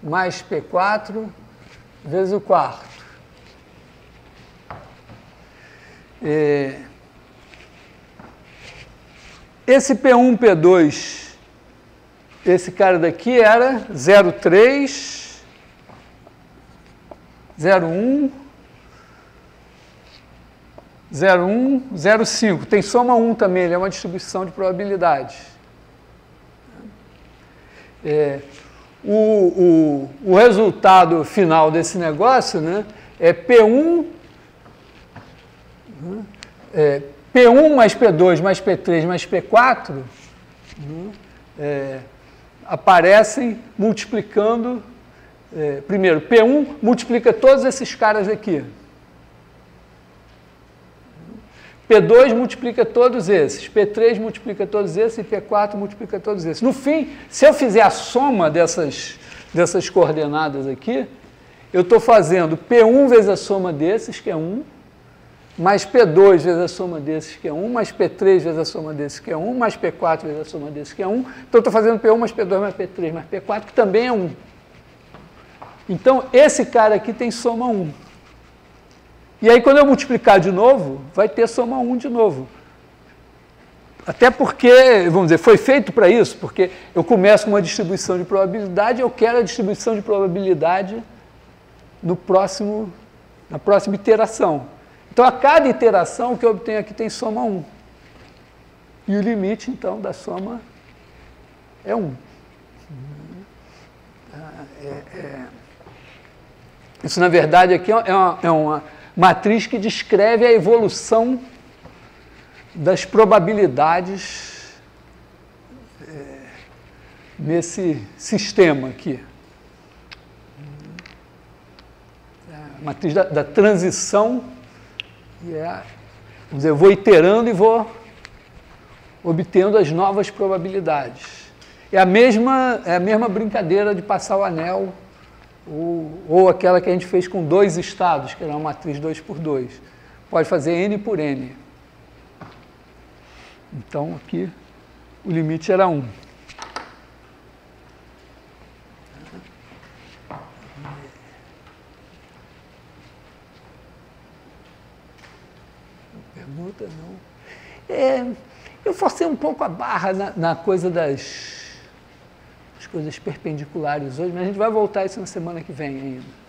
mais P4 vezes o quarto. Esse P1, P2, esse cara daqui era 0,3, 0,1, 0,1, 0,5. Tem soma 1 também, ele é uma distribuição de probabilidade. O resultado final desse negócio, né, é P1, P1 mais P2 mais P3 mais P4, aparecem multiplicando, primeiro, P1 multiplica todos esses caras aqui. P2 multiplica todos esses, P3 multiplica todos esses e P4 multiplica todos esses. No fim, se eu fizer a soma dessas coordenadas aqui, eu estou fazendo P1 vezes a soma desses, que é 1, mais P2 vezes a soma desses, que é 1, mais P3 vezes a soma desses, que é 1, mais P4 vezes a soma desses, que é 1. Então, eu estou fazendo P1 mais P2 mais P3 mais P4, que também é 1. Então, esse cara aqui tem soma 1. E aí, quando eu multiplicar de novo, vai ter soma 1 de novo. Até porque, vamos dizer, foi feito para isso, porque eu começo com uma distribuição de probabilidade, eu quero a distribuição de probabilidade na próxima iteração. Então, a cada iteração que eu obtenho aqui tem soma 1. E o limite, então, da soma é 1. Isso, na verdade, aqui é uma matriz que descreve a evolução das probabilidades nesse sistema aqui. A matriz da transição, vamos dizer, eu vou iterando e vou obtendo as novas probabilidades. É a mesma brincadeira de passar o anel, ou aquela que a gente fez com 2 estados, que era uma matriz 2×2. Pode fazer N por N. Então, aqui, o limite era 1. Pergunta, não. Eu forcei um pouco a barra na coisa das coisas perpendiculares hoje, mas a gente vai voltar a isso na semana que vem ainda.